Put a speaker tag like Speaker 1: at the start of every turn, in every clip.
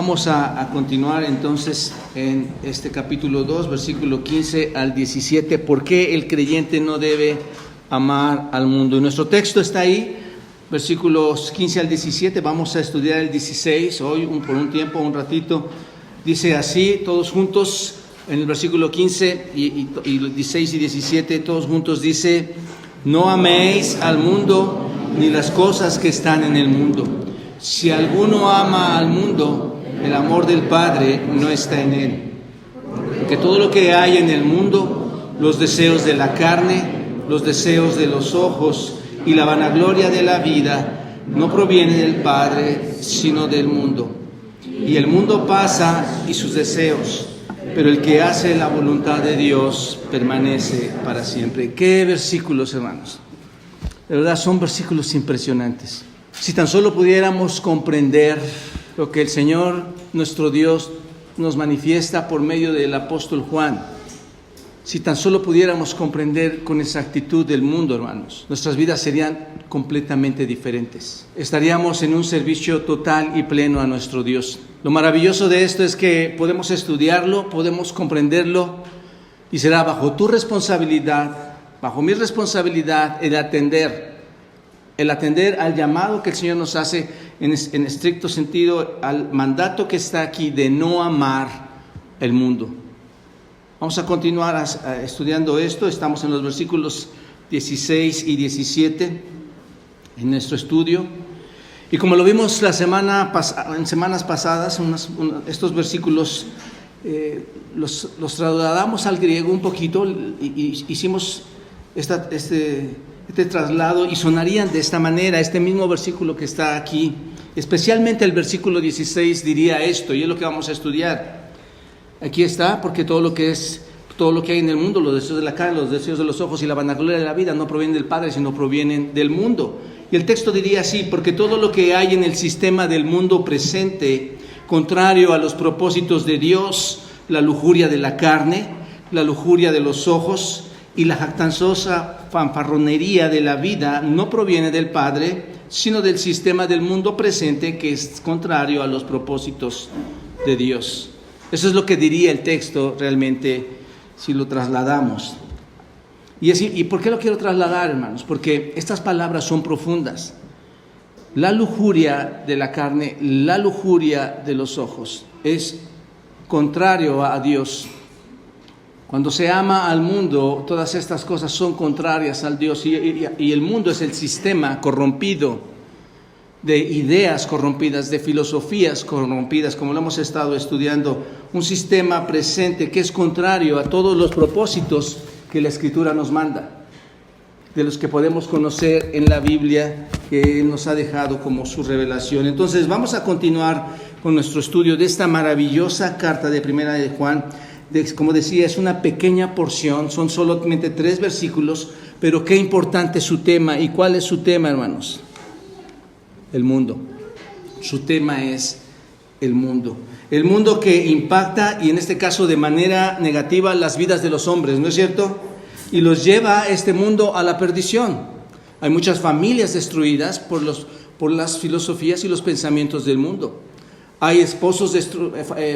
Speaker 1: Vamos a continuar entonces en este capítulo 2, versículo 15 al 17. ¿Por qué el creyente no debe amar al mundo? Y nuestro texto está ahí, versículos 15 al 17. Vamos a estudiar el 16 hoy por un tiempo, un ratito. Dice así, todos juntos, en el versículo 15 y 16 y 17, todos juntos dice: no améis al mundo ni las cosas que están en el mundo. Si alguno ama al mundo, el amor del Padre no está en él. Porque todo lo que hay en el mundo, los deseos de la carne, los deseos de los ojos y la vanagloria de la vida, no proviene del Padre, sino del mundo. Y el mundo pasa y sus deseos, pero el que hace la voluntad de Dios permanece para siempre. ¿Qué versículos, hermanos? De verdad, son versículos impresionantes. Si tan solo pudiéramos comprender lo que el Señor, nuestro Dios, nos manifiesta por medio del apóstol Juan, si tan solo pudiéramos comprender con exactitud el mundo, hermanos, nuestras vidas serían completamente diferentes. Estaríamos en un servicio total y pleno a nuestro Dios. Lo maravilloso de esto es que podemos estudiarlo, podemos comprenderlo, y será bajo tu responsabilidad, bajo mi responsabilidad, el atender al llamado que el Señor nos hace en estricto sentido, al mandato que está aquí de no amar el mundo. Vamos a continuar estudiando esto. Estamos en los versículos 16 y 17 en nuestro estudio. Y como lo vimos en semanas pasadas, estos versículos los trasladamos al griego un poquito y hicimos este traslado, y sonarían de esta manera. Este mismo versículo que está aquí, especialmente el versículo 16, diría esto, y es lo que vamos a estudiar. Aquí está: porque todo lo que hay en el mundo, los deseos de la carne, los deseos de los ojos y la vanagloria de la vida, no provienen del Padre, sino provienen del mundo. Y el texto diría así: porque todo lo que hay en el sistema del mundo presente, contrario a los propósitos de Dios, la lujuria de la carne, la lujuria de los ojos y la jactanciosa fanfarronería de la vida, no proviene del Padre, sino del sistema del mundo presente, que es contrario a los propósitos de Dios. Eso es lo que diría el texto realmente si lo trasladamos. ¿Y por qué lo quiero trasladar, hermanos? Porque estas palabras son profundas. La lujuria de la carne, la lujuria de los ojos, es contrario a Dios. Cuando se ama al mundo, todas estas cosas son contrarias al Dios, y el mundo es el sistema corrompido de ideas corrompidas, de filosofías corrompidas, como lo hemos estado estudiando, un sistema presente que es contrario a todos los propósitos que la Escritura nos manda, de los que podemos conocer en la Biblia, que Él nos ha dejado como su revelación. Entonces vamos a continuar con nuestro estudio de esta maravillosa carta de Primera de Juan. Como decía, es una pequeña porción, son solamente 3 versículos, pero qué importante es su tema. ¿Y cuál es su tema, hermanos? El mundo. Su tema es el mundo. El mundo que impacta, y en este caso de manera negativa, las vidas de los hombres, ¿no es cierto? Y los lleva este mundo a la perdición. Hay muchas familias destruidas por las filosofías y los pensamientos del mundo. Hay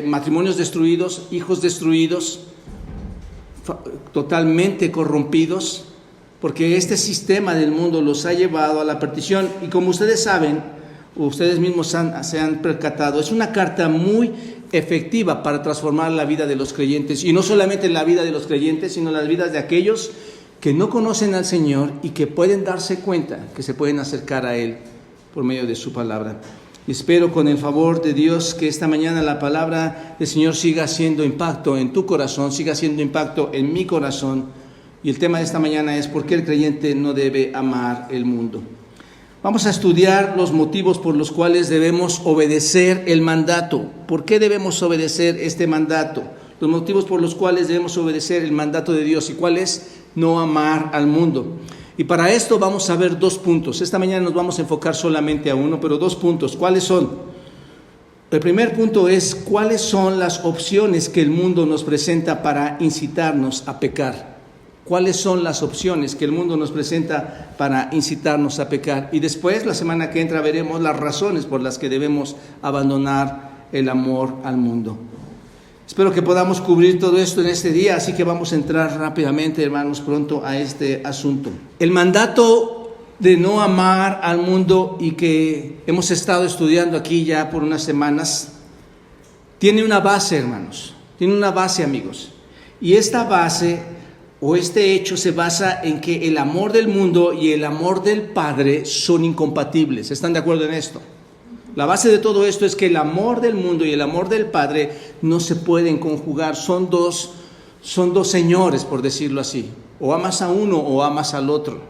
Speaker 1: matrimonios destruidos, hijos destruidos, totalmente corrompidos, porque este sistema del mundo los ha llevado a la perdición. Y como ustedes saben, ustedes mismos se han percatado, es una carta muy efectiva para transformar la vida de los creyentes, y no solamente la vida de los creyentes, sino las vidas de aquellos que no conocen al Señor y que pueden darse cuenta que se pueden acercar a Él por medio de su palabra. Y espero, con el favor de Dios, que esta mañana la palabra del Señor siga haciendo impacto en tu corazón, siga haciendo impacto en mi corazón. Y el tema de esta mañana es: ¿por qué el creyente no debe amar el mundo? Vamos a estudiar los motivos por los cuales debemos obedecer el mandato. ¿Por qué debemos obedecer este mandato? Los motivos por los cuales debemos obedecer el mandato de Dios. ¿Y cuál es? No amar al mundo. Y para esto vamos a ver 2 puntos. Esta mañana nos vamos a enfocar solamente a uno, pero 2 puntos. ¿Cuáles son? El primer punto es: ¿cuáles son las opciones que el mundo nos presenta para incitarnos a pecar? ¿Cuáles son las opciones que el mundo nos presenta para incitarnos a pecar? Y después, la semana que entra, veremos las razones por las que debemos abandonar el amor al mundo. Espero que podamos cubrir todo esto en este día, así que vamos a entrar rápidamente, hermanos, pronto a este asunto. El mandato de no amar al mundo y que hemos estado estudiando aquí ya por unas semanas, tiene una base, hermanos, tiene una base, amigos. Y esta base o este hecho se basa en que el amor del mundo y el amor del Padre son incompatibles. ¿Están de acuerdo en esto? La base de todo esto es que el amor del mundo y el amor del Padre no se pueden conjugar. Son dos señores, por decirlo así. O amas a uno o amas al otro.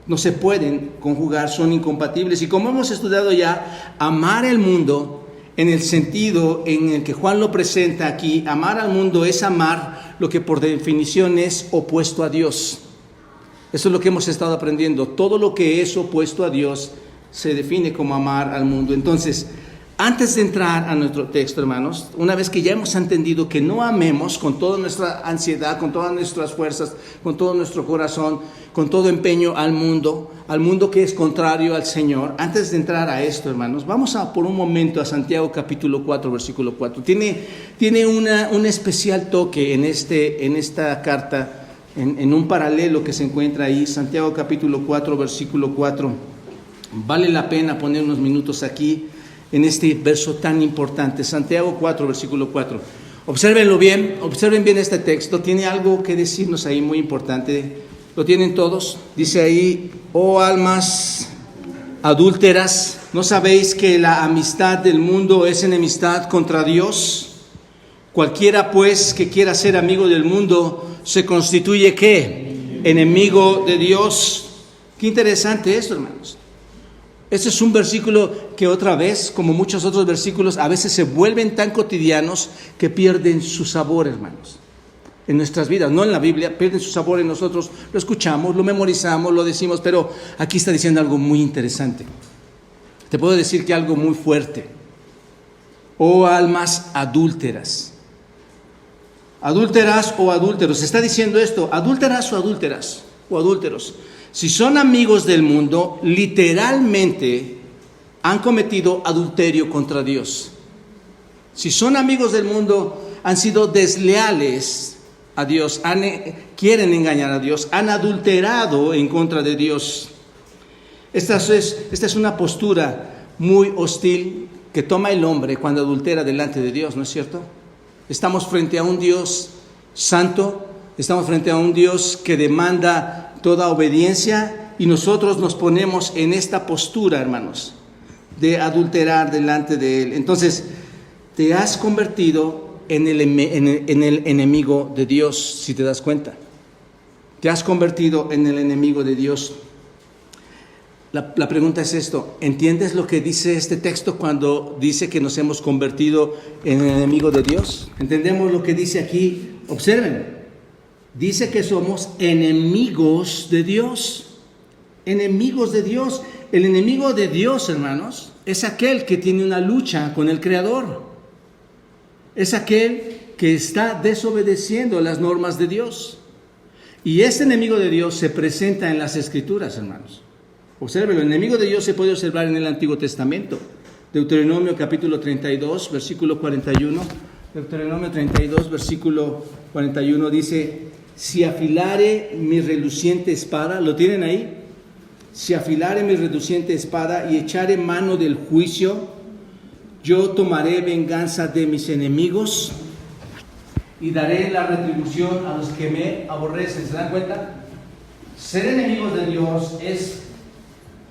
Speaker 1: No se pueden conjugar, son incompatibles. Y como hemos estudiado ya, amar el mundo, en el sentido en el que Juan lo presenta aquí, amar al mundo es amar lo que por definición es opuesto a Dios. Eso es lo que hemos estado aprendiendo. Todo lo que es opuesto a Dios se define como amar al mundo. Entonces, antes de entrar a nuestro texto, hermanos, una vez que ya hemos entendido que no amemos con toda nuestra ansiedad, con todas nuestras fuerzas, con todo nuestro corazón, con todo empeño al mundo que es contrario al Señor, antes de entrar a esto, hermanos, vamos a por un momento a Santiago capítulo 4, versículo 4. Tiene un especial toque en esta carta, en un paralelo que se encuentra ahí, Santiago capítulo 4, versículo 4. Vale la pena poner unos minutos aquí en este verso tan importante, Santiago 4, versículo 4. Observen bien este texto, tiene algo que decirnos ahí muy importante. ¿Lo tienen todos? Dice ahí: oh almas adúlteras, ¿no sabéis que la amistad del mundo es enemistad contra Dios? Cualquiera pues que quiera ser amigo del mundo se constituye ¿qué? Enemigo de Dios. Qué interesante esto, hermanos. Este es un versículo que otra vez, como muchos otros versículos, a veces se vuelven tan cotidianos que pierden su sabor, hermanos, en nuestras vidas, no en la Biblia, pierden su sabor en nosotros, lo escuchamos, lo memorizamos, lo decimos, pero aquí está diciendo algo muy interesante. Te puedo decir que algo muy fuerte. Oh almas adúlteras. Adúlteras o adúlteros. Está diciendo esto, adúlteras o adúlteras o adúlteros. Si son amigos del mundo, literalmente han cometido adulterio contra Dios. Si son amigos del mundo, han sido desleales a Dios, quieren engañar a Dios, han adulterado en contra de Dios. Esta es una postura muy hostil que toma el hombre cuando adultera delante de Dios, ¿no es cierto? Estamos frente a un Dios santo, estamos frente a un Dios que demanda toda obediencia y nosotros nos ponemos en esta postura, hermanos, de adulterar delante de Él. Entonces, te has convertido en el enemigo de Dios, si te das cuenta. Te has convertido en el enemigo de Dios. La pregunta es esto: ¿entiendes lo que dice este texto cuando dice que nos hemos convertido en el enemigo de Dios? ¿Entendemos lo que dice aquí? Observen. Dice que somos enemigos de Dios. Enemigos de Dios. El enemigo de Dios, hermanos, es aquel que tiene una lucha con el Creador. Es aquel que está desobedeciendo las normas de Dios. Y este enemigo de Dios se presenta en las Escrituras, hermanos. Obsérvelo, el enemigo de Dios se puede observar en el Antiguo Testamento. Deuteronomio capítulo 32, versículo 41. Deuteronomio 32, versículo 41 dice: si afilare mi reluciente espada, ¿lo tienen ahí? Si afilare mi reluciente espada y echare mano del juicio, yo tomaré venganza de mis enemigos y daré la retribución a los que me aborrecen. ¿Se dan cuenta? Ser enemigos de Dios es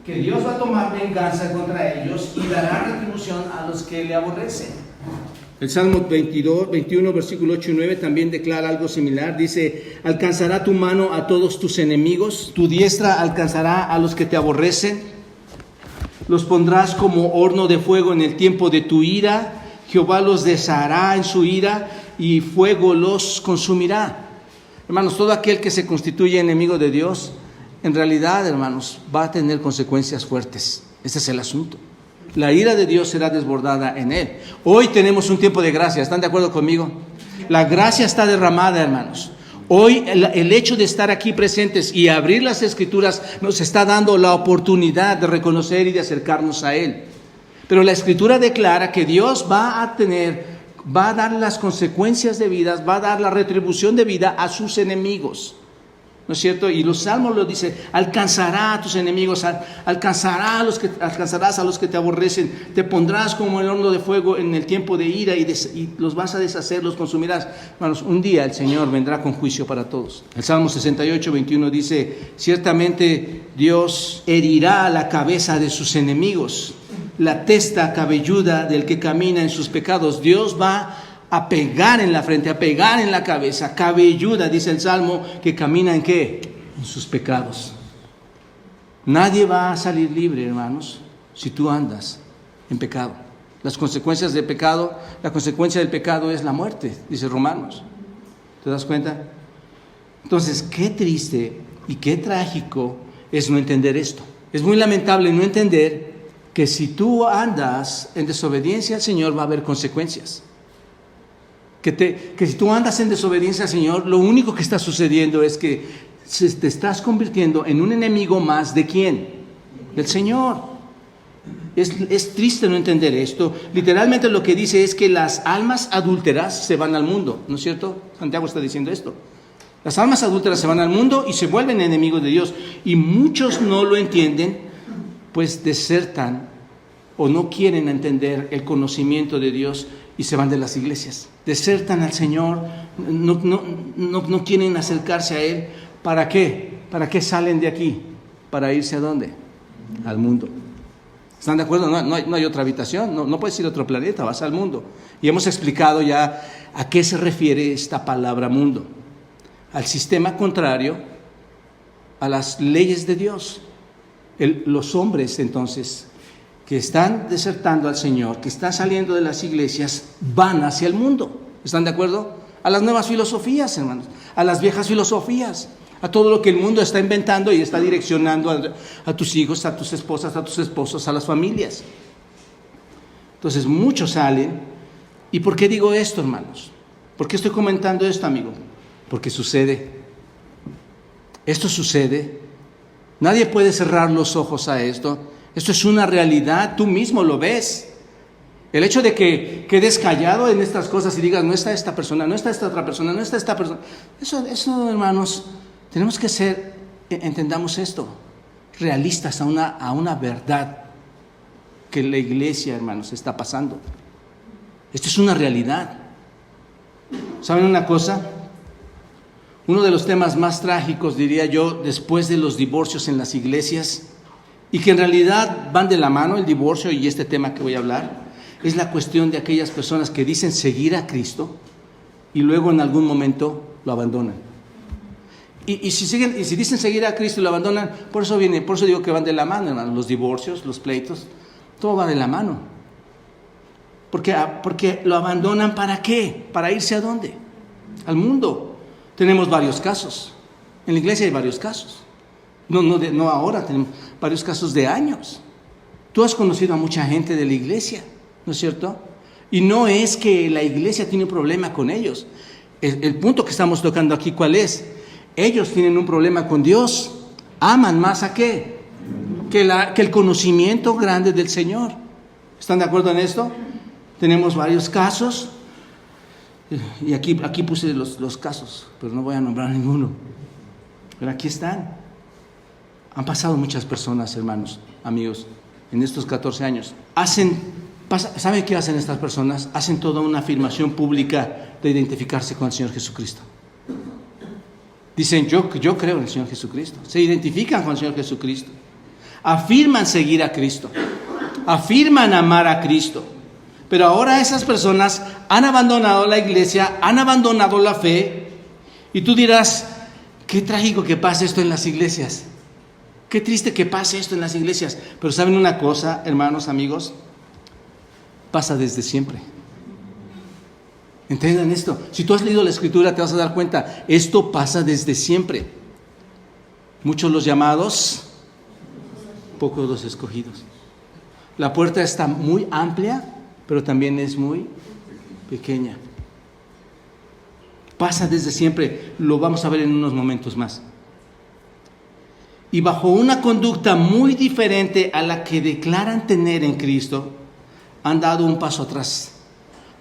Speaker 1: que Dios va a tomar venganza contra ellos y dará retribución a los que le aborrecen. El Salmo 21, versículo 8 y 9 también declara algo similar. Dice: alcanzará tu mano a todos tus enemigos, tu diestra alcanzará a los que te aborrecen. Los pondrás como horno de fuego en el tiempo de tu ira. Jehová los deshará en su ira y fuego los consumirá. Hermanos, todo aquel que se constituye enemigo de Dios, en realidad, hermanos, va a tener consecuencias fuertes. Ese es el asunto. La ira de Dios será desbordada en él. Hoy tenemos un tiempo de gracia, ¿están de acuerdo conmigo? La gracia está derramada, hermanos. Hoy el hecho de estar aquí presentes y abrir las Escrituras nos está dando la oportunidad de reconocer y de acercarnos a Él. Pero la Escritura declara que Dios va a dar las consecuencias de vida, va a dar la retribución de vida a sus enemigos. ¿No es cierto? Y los salmos lo dicen: alcanzará a tus enemigos, alcanzarás a los que te aborrecen, te pondrás como el horno de fuego en el tiempo de ira y los vas a deshacer, los consumirás. Hermanos, un día el Señor vendrá con juicio para todos. El Salmo 68, 21 dice: ciertamente Dios herirá la cabeza de sus enemigos, la testa cabelluda del que camina en sus pecados. Dios va a pegar en la frente, a pegar en la cabeza, cabelluda, dice el Salmo, que camina ¿en qué? En sus pecados. Nadie va a salir libre, hermanos, si tú andas en pecado. Las consecuencias del pecado, la consecuencia del pecado es la muerte, dice Romanos. ¿Te das cuenta? Entonces, qué triste y qué trágico es no entender esto. Es muy lamentable no entender que si tú andas en desobediencia al Señor va a haber consecuencias. Que si tú andas en desobediencia al Señor, lo único que está sucediendo es que te estás convirtiendo en un enemigo más. ¿De quién? Del Señor. Es triste no entender esto. Literalmente lo que dice es que las almas adúlteras se van al mundo, ¿no es cierto? Santiago está diciendo esto. Las almas adúlteras se van al mundo y se vuelven enemigos de Dios. Y muchos no lo entienden, pues desertan o no quieren entender el conocimiento de Dios y se van de las iglesias. Desertan al Señor, no quieren acercarse a Él. ¿Para qué? ¿Para qué salen de aquí? ¿Para irse a dónde? Al mundo. ¿Están de acuerdo? No hay otra habitación, no puedes ir a otro planeta, vas al mundo. Y hemos explicado ya a qué se refiere esta palabra mundo. Al sistema contrario a las leyes de Dios. Los hombres, entonces, que están desertando al Señor, que están saliendo de las iglesias, van hacia el mundo. ¿Están de acuerdo? A las nuevas filosofías, hermanos, a las viejas filosofías, a todo lo que el mundo está inventando y está direccionando a tus hijos, a tus esposas, a tus esposos, a las familias. Entonces, muchos salen. ¿Y por qué digo esto, hermanos? ¿Por qué estoy comentando esto, amigo? Porque sucede. Esto sucede. Nadie puede cerrar los ojos a esto. Esto es una realidad, tú mismo lo ves. El hecho de que quedes callado en estas cosas y digas: no está esta persona, no está esta otra persona, no está esta persona. Eso, hermanos, tenemos que ser, entendamos esto, realistas a una verdad que la iglesia, hermanos, está pasando. Esto es una realidad. ¿Saben una cosa? Uno de los temas más trágicos, diría yo, después de los divorcios en las iglesias, y que en realidad van de la mano, el divorcio y este tema que voy a hablar, es la cuestión de aquellas personas que dicen seguir a Cristo y luego en algún momento lo abandonan. Y si dicen seguir a Cristo y lo abandonan, por eso digo que van de la mano, hermano. Los divorcios, los pleitos, todo va de la mano. Porque lo abandonan, ¿para qué? ¿Para irse a dónde? Al mundo. Tenemos varios casos. En la iglesia hay varios casos. No ahora, tenemos varios casos de años. Tú has conocido a mucha gente de la iglesia, ¿no es cierto? Y no es que la iglesia tiene un problema con ellos. El punto que estamos tocando aquí, ¿cuál es? Ellos tienen un problema con Dios. Aman más a qué? Que el conocimiento grande del Señor. ¿Están de acuerdo en esto? Tenemos varios casos. Y aquí puse los casos, pero no voy a nombrar ninguno. Pero aquí están. Han pasado muchas personas, hermanos, amigos, en estos 14 años. ¿Saben qué hacen estas personas? Hacen toda una afirmación pública de identificarse con el Señor Jesucristo. Dicen: yo creo en el Señor Jesucristo. Se identifican con el Señor Jesucristo. Afirman seguir a Cristo. Afirman amar a Cristo. Pero ahora esas personas han abandonado la iglesia, han abandonado la fe. Y tú dirás: qué trágico que pase esto en las iglesias. Qué triste que pase esto en las iglesias. Pero ¿saben una cosa, hermanos, amigos? Pasa desde siempre. Entiendan esto. Si tú has leído la Escritura te vas a dar cuenta. Esto pasa desde siempre. Muchos los llamados, pocos los escogidos. La puerta está muy amplia, pero también es muy pequeña. Pasa desde siempre. Lo vamos a ver en unos momentos más. Y bajo una conducta muy diferente a la que declaran tener en Cristo, han dado un paso atrás,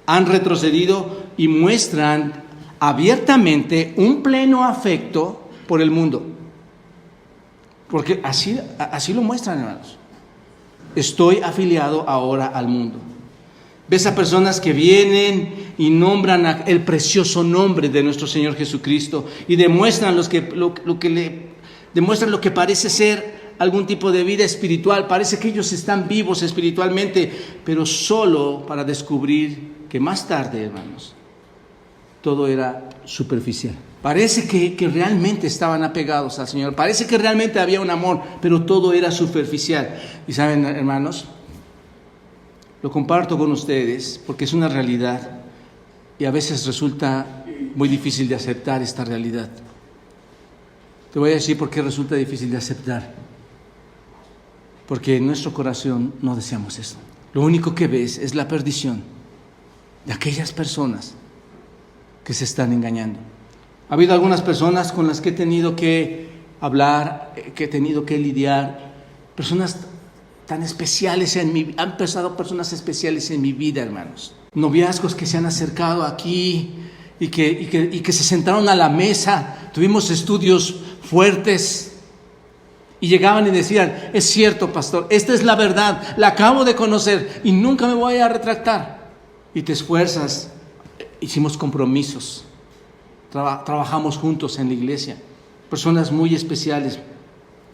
Speaker 1: han retrocedido y muestran abiertamente un pleno afecto por el mundo. Porque así lo muestran, hermanos. Estoy afiliado ahora al mundo. Ves a personas que vienen y nombran el precioso nombre de nuestro Señor Jesucristo y demuestran demuestran lo que parece ser algún tipo de vida espiritual. Parece que ellos están vivos espiritualmente, pero solo para descubrir que más tarde, hermanos, todo era superficial. Parece que realmente estaban apegados al Señor, parece que realmente había un amor, pero todo era superficial. Y saben, hermanos, lo comparto con ustedes porque es una realidad y a veces resulta muy difícil de aceptar esta realidad. Te voy a decir por qué resulta difícil de aceptar. Porque en nuestro corazón no deseamos eso. Lo único que ves es la perdición de aquellas personas que se están engañando. Ha habido algunas personas con las que he tenido que hablar, que he tenido que lidiar, personas tan especiales han pasado personas especiales en mi vida, hermanos. Noviazgos que se han acercado aquí y que se sentaron a la mesa. Tuvimos estudios fuertes y llegaban y decían: es cierto, pastor, esta es la verdad, la acabo de conocer y nunca me voy a retractar. Y te esfuerzas, hicimos compromisos, trabajamos juntos en la iglesia, personas muy especiales,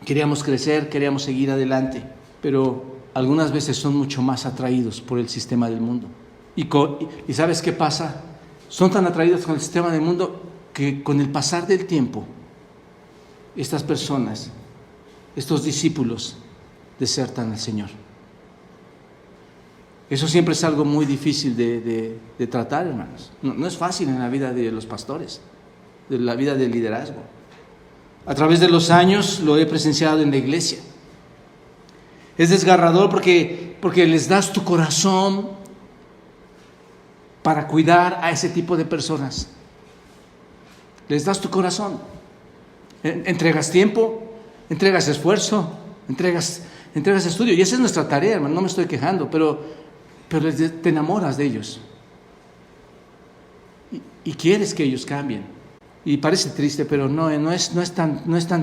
Speaker 1: queríamos crecer, queríamos seguir adelante, pero algunas veces son mucho más atraídos por el sistema del mundo. ¿Y sabes qué pasa? Son tan atraídos con el sistema del mundo que con el pasar del tiempo, estas personas, estos discípulos, desertan al Señor. Eso siempre es algo muy difícil de tratar, hermanos. No es fácil en la vida de los pastores, de la vida del liderazgo. A través de los años lo he presenciado en la iglesia. Es desgarrador porque les das tu corazón para cuidar a ese tipo de personas. Les das tu corazón. Entregas tiempo, entregas esfuerzo, entregas estudio. Y esa es nuestra tarea, hermano. No me estoy quejando, pero te enamoras de ellos. Y quieres que ellos cambien. Y parece triste, pero no es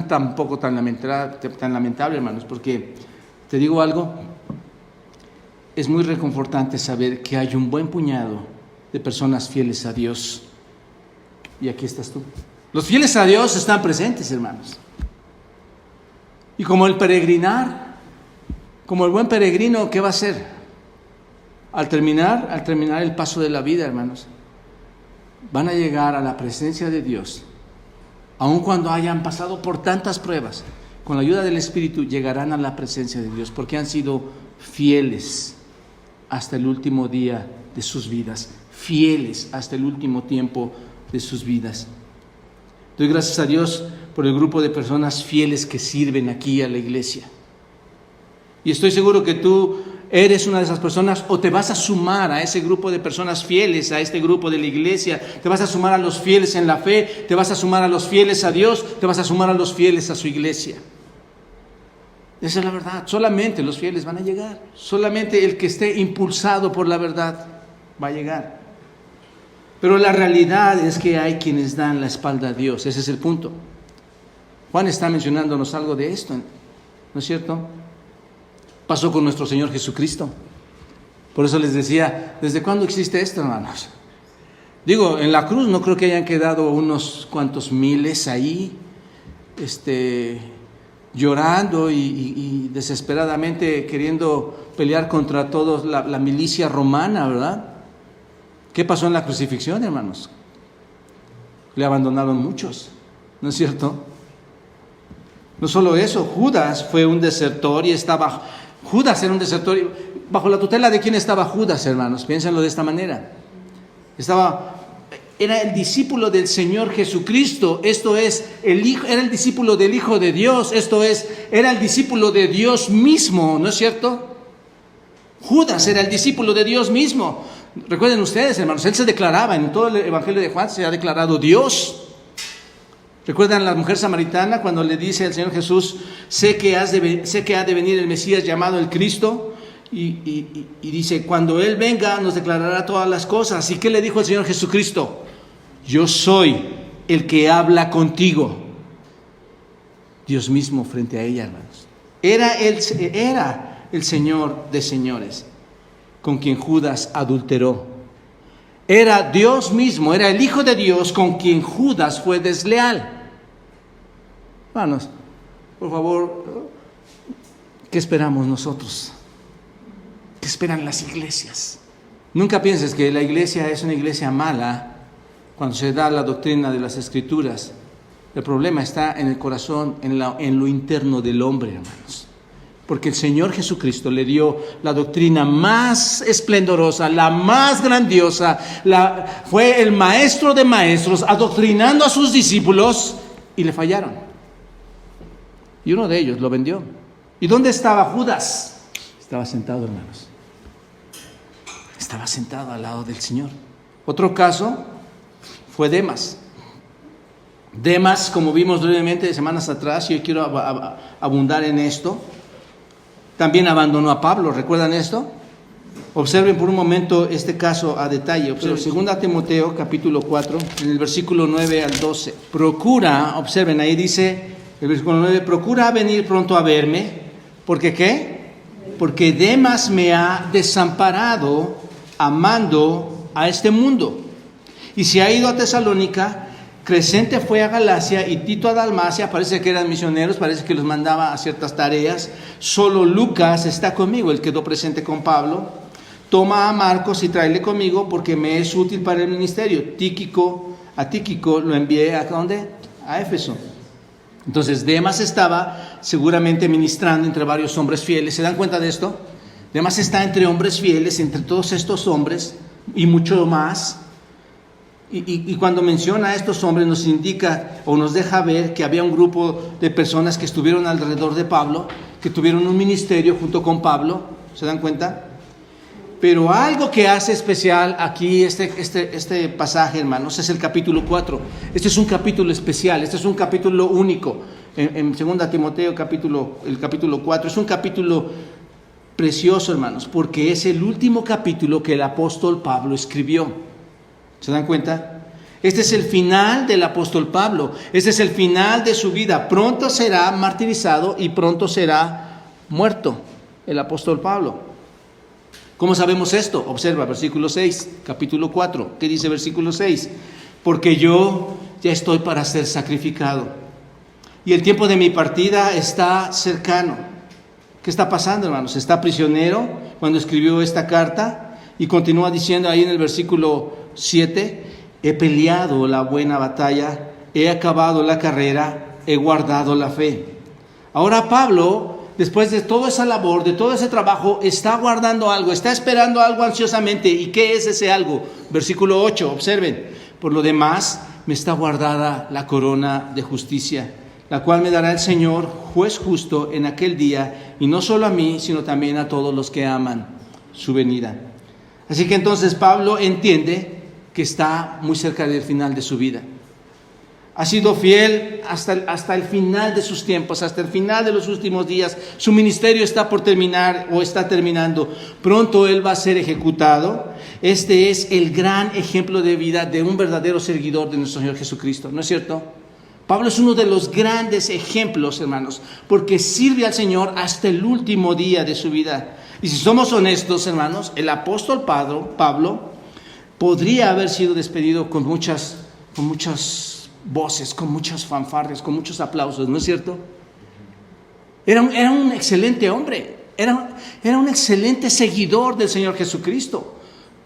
Speaker 1: tampoco tan lamentable, hermanos, porque te digo algo, es muy reconfortante saber que hay un buen puñado de personas fieles a Dios. Y aquí estás tú. Los fieles a Dios están presentes, hermanos. Y como el peregrinar, como el buen peregrino, ¿qué va a hacer? Al terminar el paso de la vida, hermanos, van a llegar a la presencia de Dios. Aun cuando hayan pasado por tantas pruebas, con la ayuda del Espíritu llegarán a la presencia de Dios, porque han sido fieles hasta el último día de sus vidas, fieles hasta el último tiempo de sus vidas. Doy gracias a Dios por el grupo de personas fieles que sirven aquí a la iglesia. Y estoy seguro que tú eres una de esas personas, o te vas a sumar a ese grupo de personas fieles, a este grupo de la iglesia. Te vas a sumar a los fieles en la fe, te vas a sumar a los fieles a Dios, te vas a sumar a los fieles a su iglesia. Esa es la verdad. Solamente los fieles van a llegar. Solamente el que esté impulsado por la verdad va a llegar. Pero la realidad es que hay quienes dan la espalda a Dios. Ese es el punto. Juan está mencionándonos algo de esto, ¿no es cierto? Pasó con nuestro Señor Jesucristo. Por eso les decía, ¿desde cuándo existe esto, hermanos? Digo, en la cruz no creo que hayan quedado unos cuantos miles ahí, llorando y desesperadamente queriendo pelear contra todos la milicia romana, ¿verdad? ¿Qué pasó en la crucifixión, hermanos? Le abandonaron muchos, ¿no es cierto? No solo eso, Judas fue un desertor y Judas era un desertor. ¿Bajo la tutela de quién estaba Judas, hermanos? Piénsenlo de esta manera. Era el discípulo del Señor Jesucristo, esto es, era el discípulo del Hijo de Dios, esto es, era el discípulo de Dios mismo, ¿no es cierto? Judas era el discípulo de Dios mismo. Recuerden ustedes, hermanos, él se declaraba, en todo el Evangelio de Juan se ha declarado Dios. ¿Recuerdan la mujer samaritana cuando le dice al Señor Jesús, sé que ha de venir el Mesías llamado el Cristo? Y dice, cuando Él venga nos declarará todas las cosas. ¿Y qué le dijo el Señor Jesucristo? Yo soy el que habla contigo. Dios mismo frente a ella, hermanos. Era el Señor de señores, con quien Judas adulteró. Era Dios mismo, era el Hijo de Dios con quien Judas fue desleal. Hermanos, por favor, ¿qué esperamos nosotros? ¿Qué esperan las iglesias? Nunca pienses que la iglesia es una iglesia mala cuando se da la doctrina de las Escrituras. El problema está en el corazón, en lo interno del hombre, hermanos. Porque el Señor Jesucristo le dio la doctrina más esplendorosa, la más grandiosa, fue el maestro de maestros, adoctrinando a sus discípulos y le fallaron. Y uno de ellos lo vendió. ¿Y dónde estaba Judas? Estaba sentado, hermanos. Estaba sentado al lado del Señor. Otro caso fue Demas. Demas, como vimos brevemente de semanas atrás, y hoy quiero abundar en esto, también abandonó a Pablo. ¿Recuerdan esto? Observen por un momento este caso a detalle. Observen 2 Timoteo capítulo 4, en el versículo 9 al 12. Procura, observen, ahí dice el versículo 9, procura venir pronto a verme. ¿Porque qué? Porque Demas me ha desamparado amando a este mundo. Y se ha ido a Tesalónica. Crescente fue a Galacia y Tito a Dalmacia. Parece que eran misioneros, parece que los mandaba a ciertas tareas. Solo Lucas está conmigo, él quedó presente con Pablo. Toma a Marcos y tráele conmigo porque me es útil para el ministerio. A Tíquico lo envié ¿a dónde? A Éfeso. Entonces Demas estaba seguramente ministrando entre varios hombres fieles. ¿Se dan cuenta de esto? Demas está entre hombres fieles, entre todos estos hombres y mucho más. Y cuando menciona a estos hombres nos indica o nos deja ver que había un grupo de personas que estuvieron alrededor de Pablo, que tuvieron un ministerio junto con Pablo. ¿Se dan cuenta? Pero algo que hace especial aquí este pasaje, hermanos, es el capítulo 4. Este es un capítulo especial, este es un capítulo único. En 2 Timoteo el capítulo 4 es un capítulo precioso, hermanos, porque es el último capítulo que el apóstol Pablo escribió. ¿Se dan cuenta? Este es el final del apóstol Pablo. Este es el final de su vida. Pronto será martirizado y pronto será muerto el apóstol Pablo. ¿Cómo sabemos esto? Observa versículo 6, capítulo 4. ¿Qué dice versículo 6? Porque yo ya estoy para ser sacrificado y el tiempo de mi partida está cercano. ¿Qué está pasando, hermanos? Está prisionero cuando escribió esta carta y continúa diciendo ahí en el versículo 7, he peleado la buena batalla, he acabado la carrera, he guardado la fe. Ahora Pablo, después de toda esa labor, de todo ese trabajo, está guardando algo, está esperando algo ansiosamente. ¿Y qué es ese algo? Versículo 8, observen. Por lo demás, me está guardada la corona de justicia, la cual me dará el Señor, juez justo, en aquel día, y no solo a mí, sino también a todos los que aman su venida. Así que entonces Pablo entiende que está muy cerca del final de su vida. Ha sido fiel hasta el final de sus tiempos, hasta el final de los últimos días. Su ministerio está por terminar o está terminando. Pronto él va a ser ejecutado. Este es el gran ejemplo de vida de un verdadero seguidor de nuestro Señor Jesucristo, ¿no es cierto? Pablo es uno de los grandes ejemplos, hermanos, porque sirve al Señor hasta el último día de su vida. Y si somos honestos, hermanos, el apóstol Pablo podría haber sido despedido con muchas voces, con muchas fanfarrias, con muchos aplausos, ¿no es cierto? Era un excelente hombre, era un excelente seguidor del Señor Jesucristo.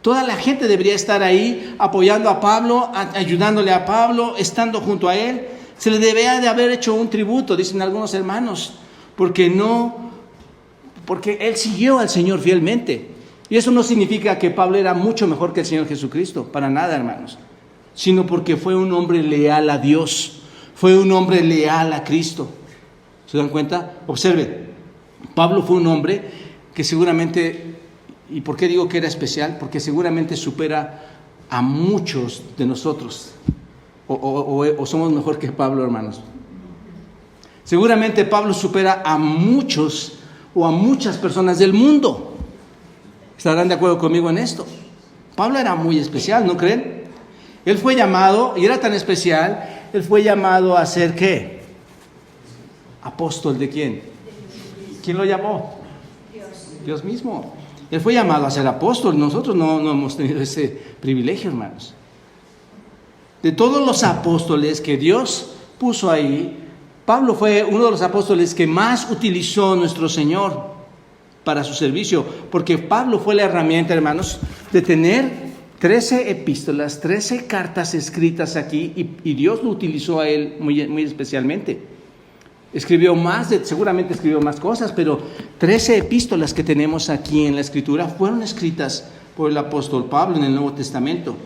Speaker 1: Toda la gente debería estar ahí apoyando a Pablo, ayudándole a Pablo, estando junto a él. Se le debería de haber hecho un tributo, dicen algunos hermanos, porque él siguió al Señor fielmente. Y eso no significa que Pablo era mucho mejor que el Señor Jesucristo, para nada, hermanos, sino porque fue un hombre leal a Dios, fue un hombre leal a Cristo. ¿Se dan cuenta? Observen, Pablo fue un hombre que seguramente, ¿y por qué digo que era especial? Porque seguramente supera a muchos de nosotros, o somos mejor que Pablo, hermanos. Seguramente Pablo supera a muchos o a muchas personas del mundo. ¿Estarán de acuerdo conmigo en esto? Pablo era muy especial, ¿no creen? Él fue llamado, y era tan especial, él fue llamado a ser ¿qué? ¿Apóstol de quién? ¿Quién lo llamó? Dios mismo. Él fue llamado a ser apóstol. Nosotros no hemos tenido ese privilegio, hermanos. De todos los apóstoles que Dios puso ahí, Pablo fue uno de los apóstoles que más utilizó nuestro Señor para su servicio, porque Pablo fue la herramienta, hermanos, de tener 13 epístolas, 13 cartas escritas aquí, y Dios lo utilizó a él muy especialmente. Seguramente escribió más cosas, pero 13 epístolas que tenemos aquí en la Escritura fueron escritas por el apóstol Pablo en el Nuevo Testamento.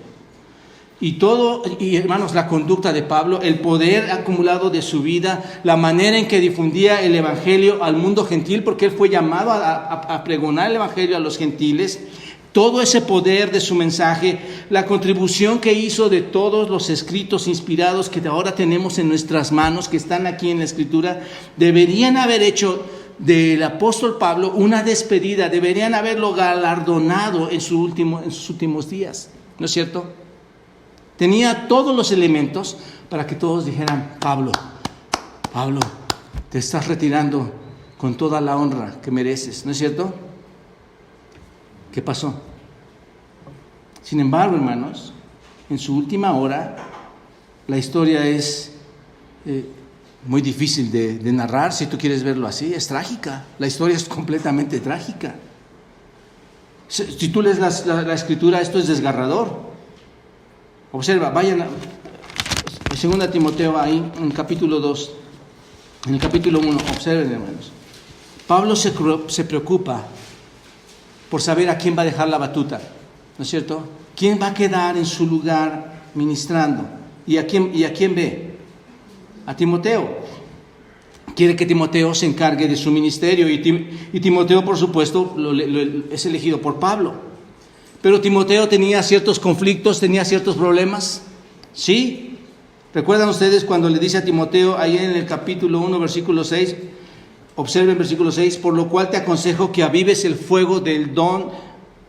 Speaker 1: Y hermanos, la conducta de Pablo, el poder acumulado de su vida, la manera en que difundía el Evangelio al mundo gentil, porque él fue llamado a pregonar el Evangelio a los gentiles, todo ese poder de su mensaje, la contribución que hizo de todos los escritos inspirados que ahora tenemos en nuestras manos, que están aquí en la Escritura, deberían haber hecho del apóstol Pablo una despedida, deberían haberlo galardonado en sus últimos días, ¿no es cierto? Tenía todos los elementos para que todos dijeran: Pablo, te estás retirando con toda la honra que mereces, ¿no es cierto? ¿Qué pasó? Sin embargo, hermanos, en su última hora, la historia es muy difícil de narrar, si tú quieres verlo así, es trágica. La historia es completamente trágica. Si tú lees la Escritura, esto es desgarrador. Observa, vayan a 2 Timoteo, ahí en capítulo 2, en el capítulo 1, observen, hermanos. Pablo se preocupa por saber a quién va a dejar la batuta, ¿no es cierto? ¿Quién va a quedar en su lugar ministrando? ¿Y a quién ve? A Timoteo. Quiere que Timoteo se encargue de su ministerio, y Timoteo, por supuesto, es elegido por Pablo. Pero Timoteo tenía ciertos conflictos, tenía ciertos problemas. ¿Sí? ¿Recuerdan ustedes cuando le dice a Timoteo, ahí en el capítulo 1, versículo 6, observen versículo 6, por lo cual te aconsejo que avives el fuego del don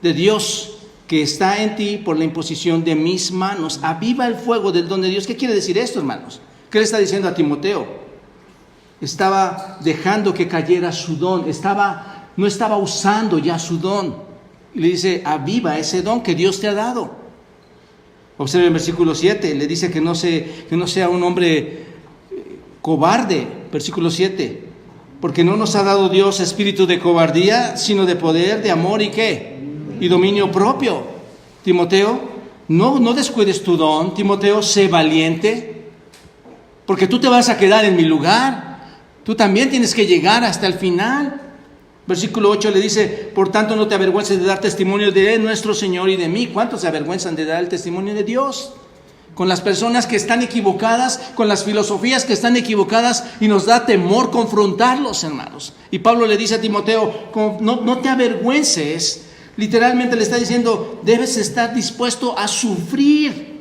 Speaker 1: de Dios que está en ti por la imposición de mis manos? Aviva el fuego del don de Dios. ¿Qué quiere decir esto, hermanos? ¿Qué le está diciendo a Timoteo? Estaba dejando que cayera su don, no estaba usando ya su don. Y le dice: aviva ese don que Dios te ha dado. Observen el versículo 7, le dice que no sea un hombre cobarde. Versículo 7, porque no nos ha dado Dios espíritu de cobardía, sino de poder, de amor y ¿qué? Y dominio propio. Timoteo, no descuides tu don. Timoteo, sé valiente, porque tú te vas a quedar en mi lugar. Tú también tienes que llegar hasta el final. Versículo 8 le dice: por tanto no te avergüences de dar testimonio de nuestro Señor y de mí. ¿Cuántos se avergüenzan de dar el testimonio de Dios? Con las personas que están equivocadas, con las filosofías que están equivocadas, y nos da temor confrontarlos, hermanos. Y Pablo le dice a Timoteo: no te avergüences. Literalmente le está diciendo: debes estar dispuesto a sufrir.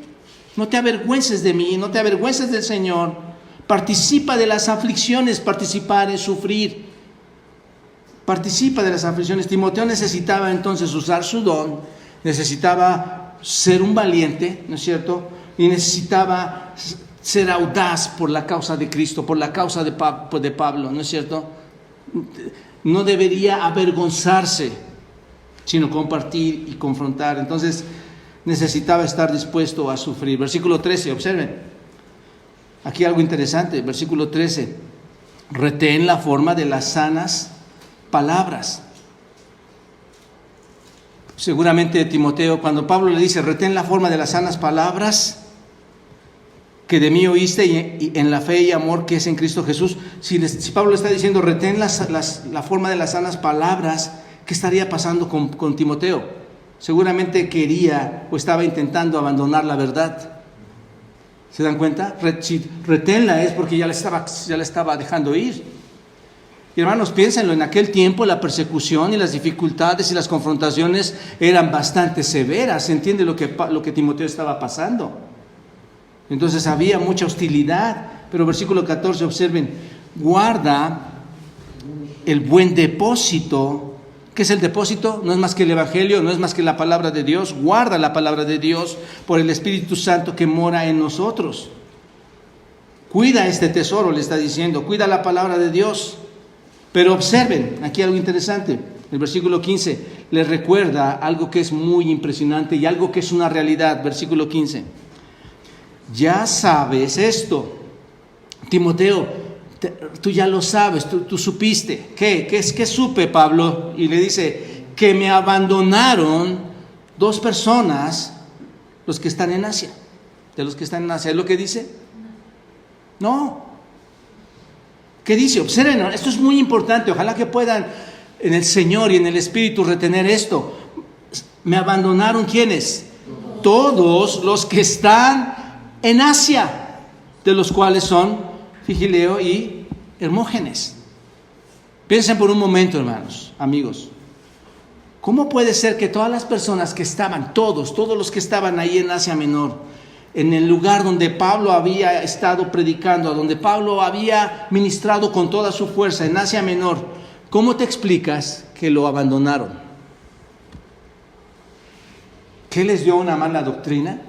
Speaker 1: No te avergüences de mí, no te avergüences del Señor. Participa de las aflicciones. Participar es sufrir. Participa de las aflicciones. Timoteo necesitaba entonces usar su don, necesitaba ser un valiente, ¿no es cierto? Y necesitaba ser audaz por la causa de Cristo, por la causa de Pablo, ¿no es cierto? No debería avergonzarse, sino compartir y confrontar. Entonces necesitaba estar dispuesto a sufrir. Versículo 13, observen. Aquí algo interesante, versículo 13. Retén la forma de las sanas palabras. Seguramente Timoteo, cuando Pablo le dice: retén la forma de las sanas palabras que de mí oíste, y en la fe y amor que es en Cristo Jesús. Si Pablo le está diciendo: retén la forma de las sanas palabras, ¿qué estaría pasando con Timoteo? Seguramente quería o estaba intentando abandonar la verdad. ¿Se dan cuenta? Si reténla es porque ya la estaba dejando ir. Y hermanos, piénsenlo, en aquel tiempo la persecución y las dificultades y las confrontaciones eran bastante severas. ¿Se entiende lo que Timoteo estaba pasando? Entonces había mucha hostilidad. Pero versículo 14, observen: guarda el buen depósito ¿Qué es el depósito? No es más que el Evangelio, no es más que la palabra de Dios. Guarda la palabra de Dios por el Espíritu Santo que mora en nosotros. Cuida este tesoro, le está diciendo. Cuida la palabra de Dios. Pero observen, aquí algo interesante. El versículo 15 les recuerda algo que es muy impresionante y algo que es una realidad. Versículo 15. Ya sabes esto, Timoteo, tú ya lo sabes, tú supiste. ¿Qué supe, Pablo? Y le dice, que me abandonaron 2 personas, los que están en Asia. De los que están en Asia, ¿es lo que dice? No. ¿Qué dice? Observen, esto es muy importante. Ojalá que puedan en el Señor y en el Espíritu retener esto. ¿Me abandonaron quiénes? Todos los que están en Asia, de los cuales son Figileo y Hermógenes. Piensen por un momento, hermanos, amigos. ¿Cómo puede ser que todas las personas que estaban, todos los que estaban ahí en Asia Menor, en el lugar donde Pablo había estado predicando, donde Pablo había ministrado con toda su fuerza en Asia Menor, ¿cómo te explicas que lo abandonaron? ¿Qué les dio una mala doctrina?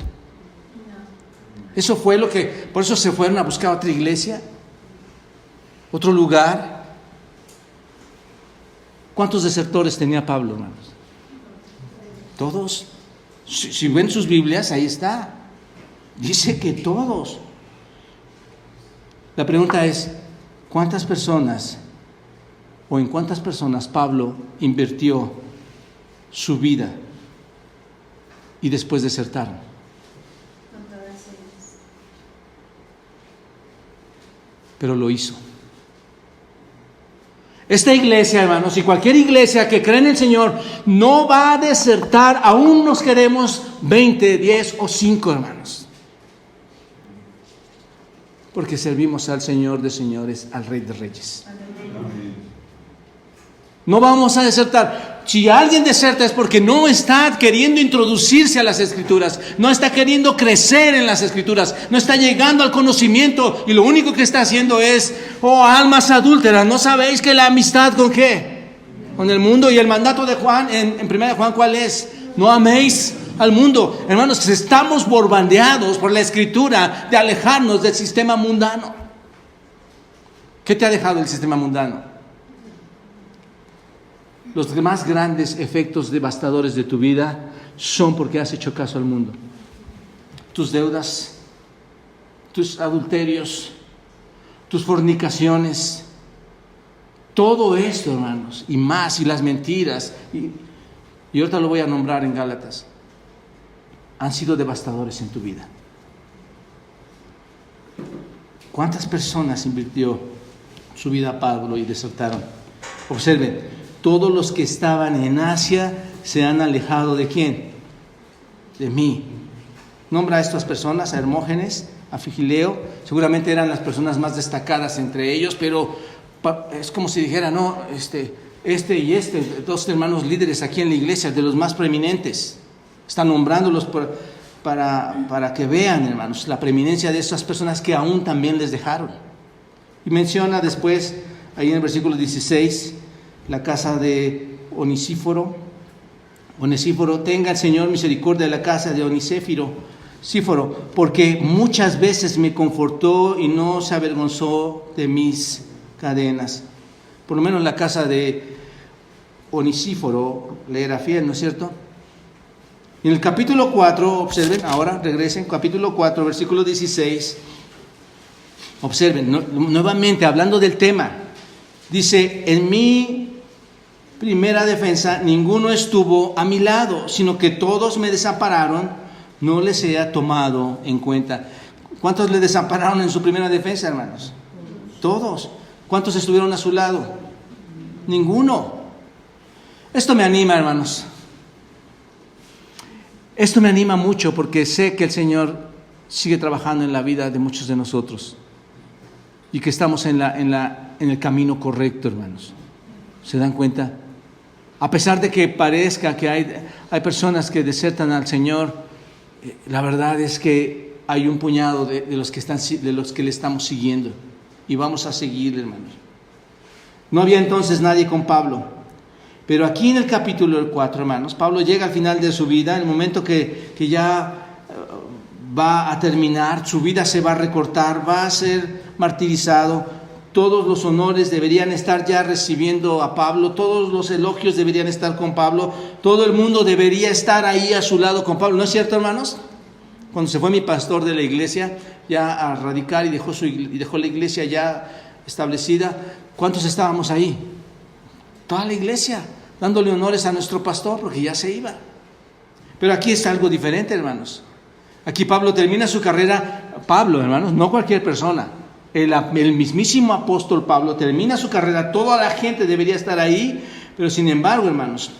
Speaker 1: Eso fue lo que, por eso se fueron a buscar otra iglesia, otro lugar. ¿Cuántos desertores tenía Pablo, hermanos? Todos. Si ven sus Biblias, ahí está. Dice que todos. La pregunta es, ¿cuántas personas o en cuántas personas Pablo invirtió su vida y después desertaron? Pero lo hizo. Esta iglesia, hermanos, y cualquier iglesia que cree en el Señor, no va a desertar, aún nos queremos 20, 10 o 5, hermanos. Porque servimos al Señor de señores, al Rey de reyes. No vamos a desertar. Si alguien deserta es porque no está queriendo introducirse a las Escrituras, no está queriendo crecer en las Escrituras, no está llegando al conocimiento y lo único que está haciendo es, almas adúlteras, ¿no sabéis que la amistad con qué? Con el mundo. Y el mandato de Juan, en 1 Juan, ¿cuál es? No améis al mundo. Hermanos, estamos bombardeados por la Escritura de alejarnos del sistema mundano. ¿Qué te ha dejado el sistema mundano? Los más grandes efectos devastadores de tu vida son porque has hecho caso al mundo. Tus deudas, tus adulterios, tus fornicaciones, todo esto, hermanos, y más, y las mentiras, y ahorita lo voy a nombrar en Gálatas, han sido devastadores en tu vida. ¿Cuántas personas invirtió su vida a Pablo y desertaron? Observen. Todos los que estaban en Asia se han alejado ¿de quién? De mí. Nombra a estas personas, a Hermógenes, a Figileo. Seguramente eran las personas más destacadas entre ellos, pero es como si dijera, no, y 2 hermanos líderes aquí en la iglesia, de los más preeminentes. Están nombrándolos para que vean, hermanos, la preeminencia de esas personas que aún también les dejaron. Y menciona después, ahí en el versículo 16, la casa de Onesíforo, tenga el Señor misericordia de la casa de Onesíforo, porque muchas veces me confortó y no se avergonzó de mis cadenas. Por lo menos la casa de Onesíforo le era fiel, ¿no es cierto? En el capítulo 4, observen, ahora regresen, capítulo 4, versículo 16, observen, nuevamente hablando del tema, dice, en mi primera defensa, ninguno estuvo a mi lado, sino que todos me desampararon, no les he tomado en cuenta. ¿Cuántos le desampararon en su primera defensa, hermanos? Todos. ¿Cuántos estuvieron a su lado? Ninguno. Esto me anima, hermanos. Esto me anima mucho porque sé que el Señor sigue trabajando en la vida de muchos de nosotros y que estamos en el camino correcto, hermanos. ¿Se dan cuenta? A pesar de que parezca que hay personas que desertan al Señor, la verdad es que hay un puñado de los que le estamos siguiendo y vamos a seguir, hermanos. No había entonces nadie con Pablo, Pero aquí en el capítulo 4, hermanos, Pablo llega al final de su vida, en el momento que ya va a terminar, su vida se va a recortar, va a ser martirizado. Todos los honores deberían estar ya recibiendo a Pablo, todos los elogios deberían estar con Pablo, todo el mundo debería estar ahí a su lado con Pablo. ¿No es cierto, hermanos? Cuando se fue mi pastor de la iglesia ya a radicar y dejó la iglesia ya establecida, ¿cuántos estábamos ahí? Toda la iglesia, dándole honores a nuestro pastor porque ya se iba. Pero aquí está algo diferente, hermanos. Aquí Pablo termina su carrera. Pablo, hermanos, no cualquier persona. El mismísimo apóstol Pablo termina su carrera. Toda la gente debería estar ahí. Pero sin embargo, hermanos,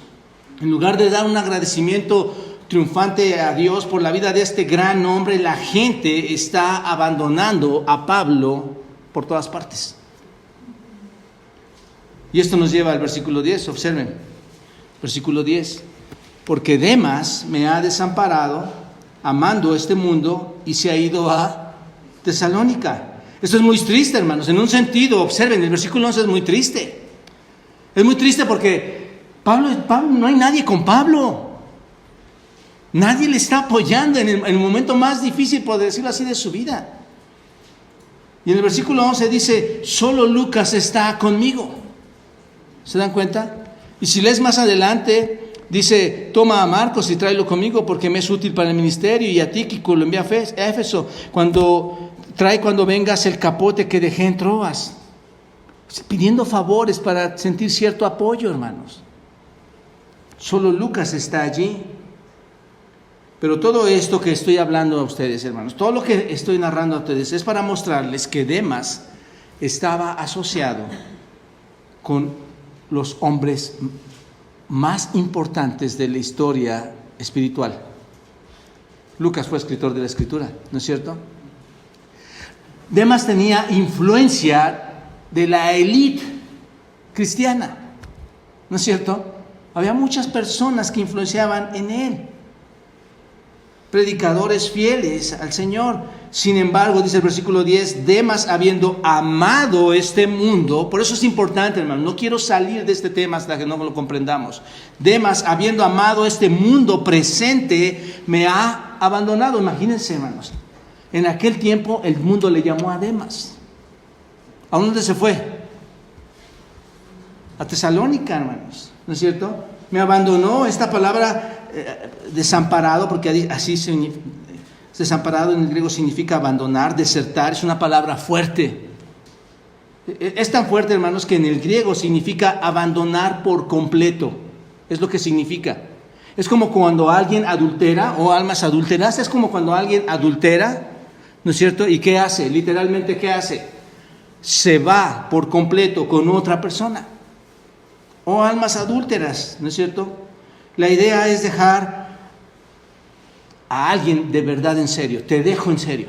Speaker 1: en lugar de dar un agradecimiento triunfante a Dios por la vida de este gran hombre, la gente está abandonando a Pablo por todas partes. Y esto nos lleva al versículo 10, observen, versículo 10. Porque Demas me ha desamparado, amando este mundo, y se ha ido a Tesalónica. Esto es muy triste, hermanos, en un sentido, observen, el versículo 11 es muy triste. Es muy triste porque Pablo, no hay nadie con Pablo. Nadie le está apoyando en el momento más difícil, por decirlo así, de su vida. Y en el versículo 11 dice, solo Lucas está conmigo. ¿Se dan cuenta? Y si lees más adelante, dice, toma a Marcos y tráelo conmigo porque me es útil para el ministerio, y a Tíquico lo envía a Éfeso. Cuando vengas el capote que dejé en Troas. Pidiendo favores para sentir cierto apoyo, hermanos. Solo Lucas está allí. Pero todo esto que estoy hablando a ustedes, hermanos, todo lo que estoy narrando a ustedes es para mostrarles que Demas estaba asociado con los hombres más importantes de la historia espiritual. Lucas fue escritor de la Escritura, ¿no es cierto? Demas tenía influencia de la élite cristiana, ¿no es cierto? Había muchas personas que influenciaban en él, predicadores fieles al Señor. Sin embargo, dice el versículo 10, Demas, habiendo amado este mundo, por eso es importante, hermano, no quiero salir de este tema hasta que no lo comprendamos. Demas, habiendo amado este mundo presente, me ha abandonado. Imagínense, hermanos, en aquel tiempo el mundo le llamó a Demas. ¿A dónde se fue? A Tesalónica, hermanos, ¿no es cierto? Me abandonó. Esta palabra desamparado, porque así significa, desamparado en el griego significa abandonar, desertar, es una palabra fuerte. Es tan fuerte, hermanos, que en el griego significa abandonar por completo. Es lo que significa. Es como cuando alguien adultera, o almas adúlteras, es como cuando alguien adultera, ¿no es cierto? ¿Y qué hace? Literalmente, ¿qué hace? Se va por completo con otra persona. O almas adúlteras, ¿no es cierto? La idea es dejar a alguien de verdad en serio. Te dejo en serio.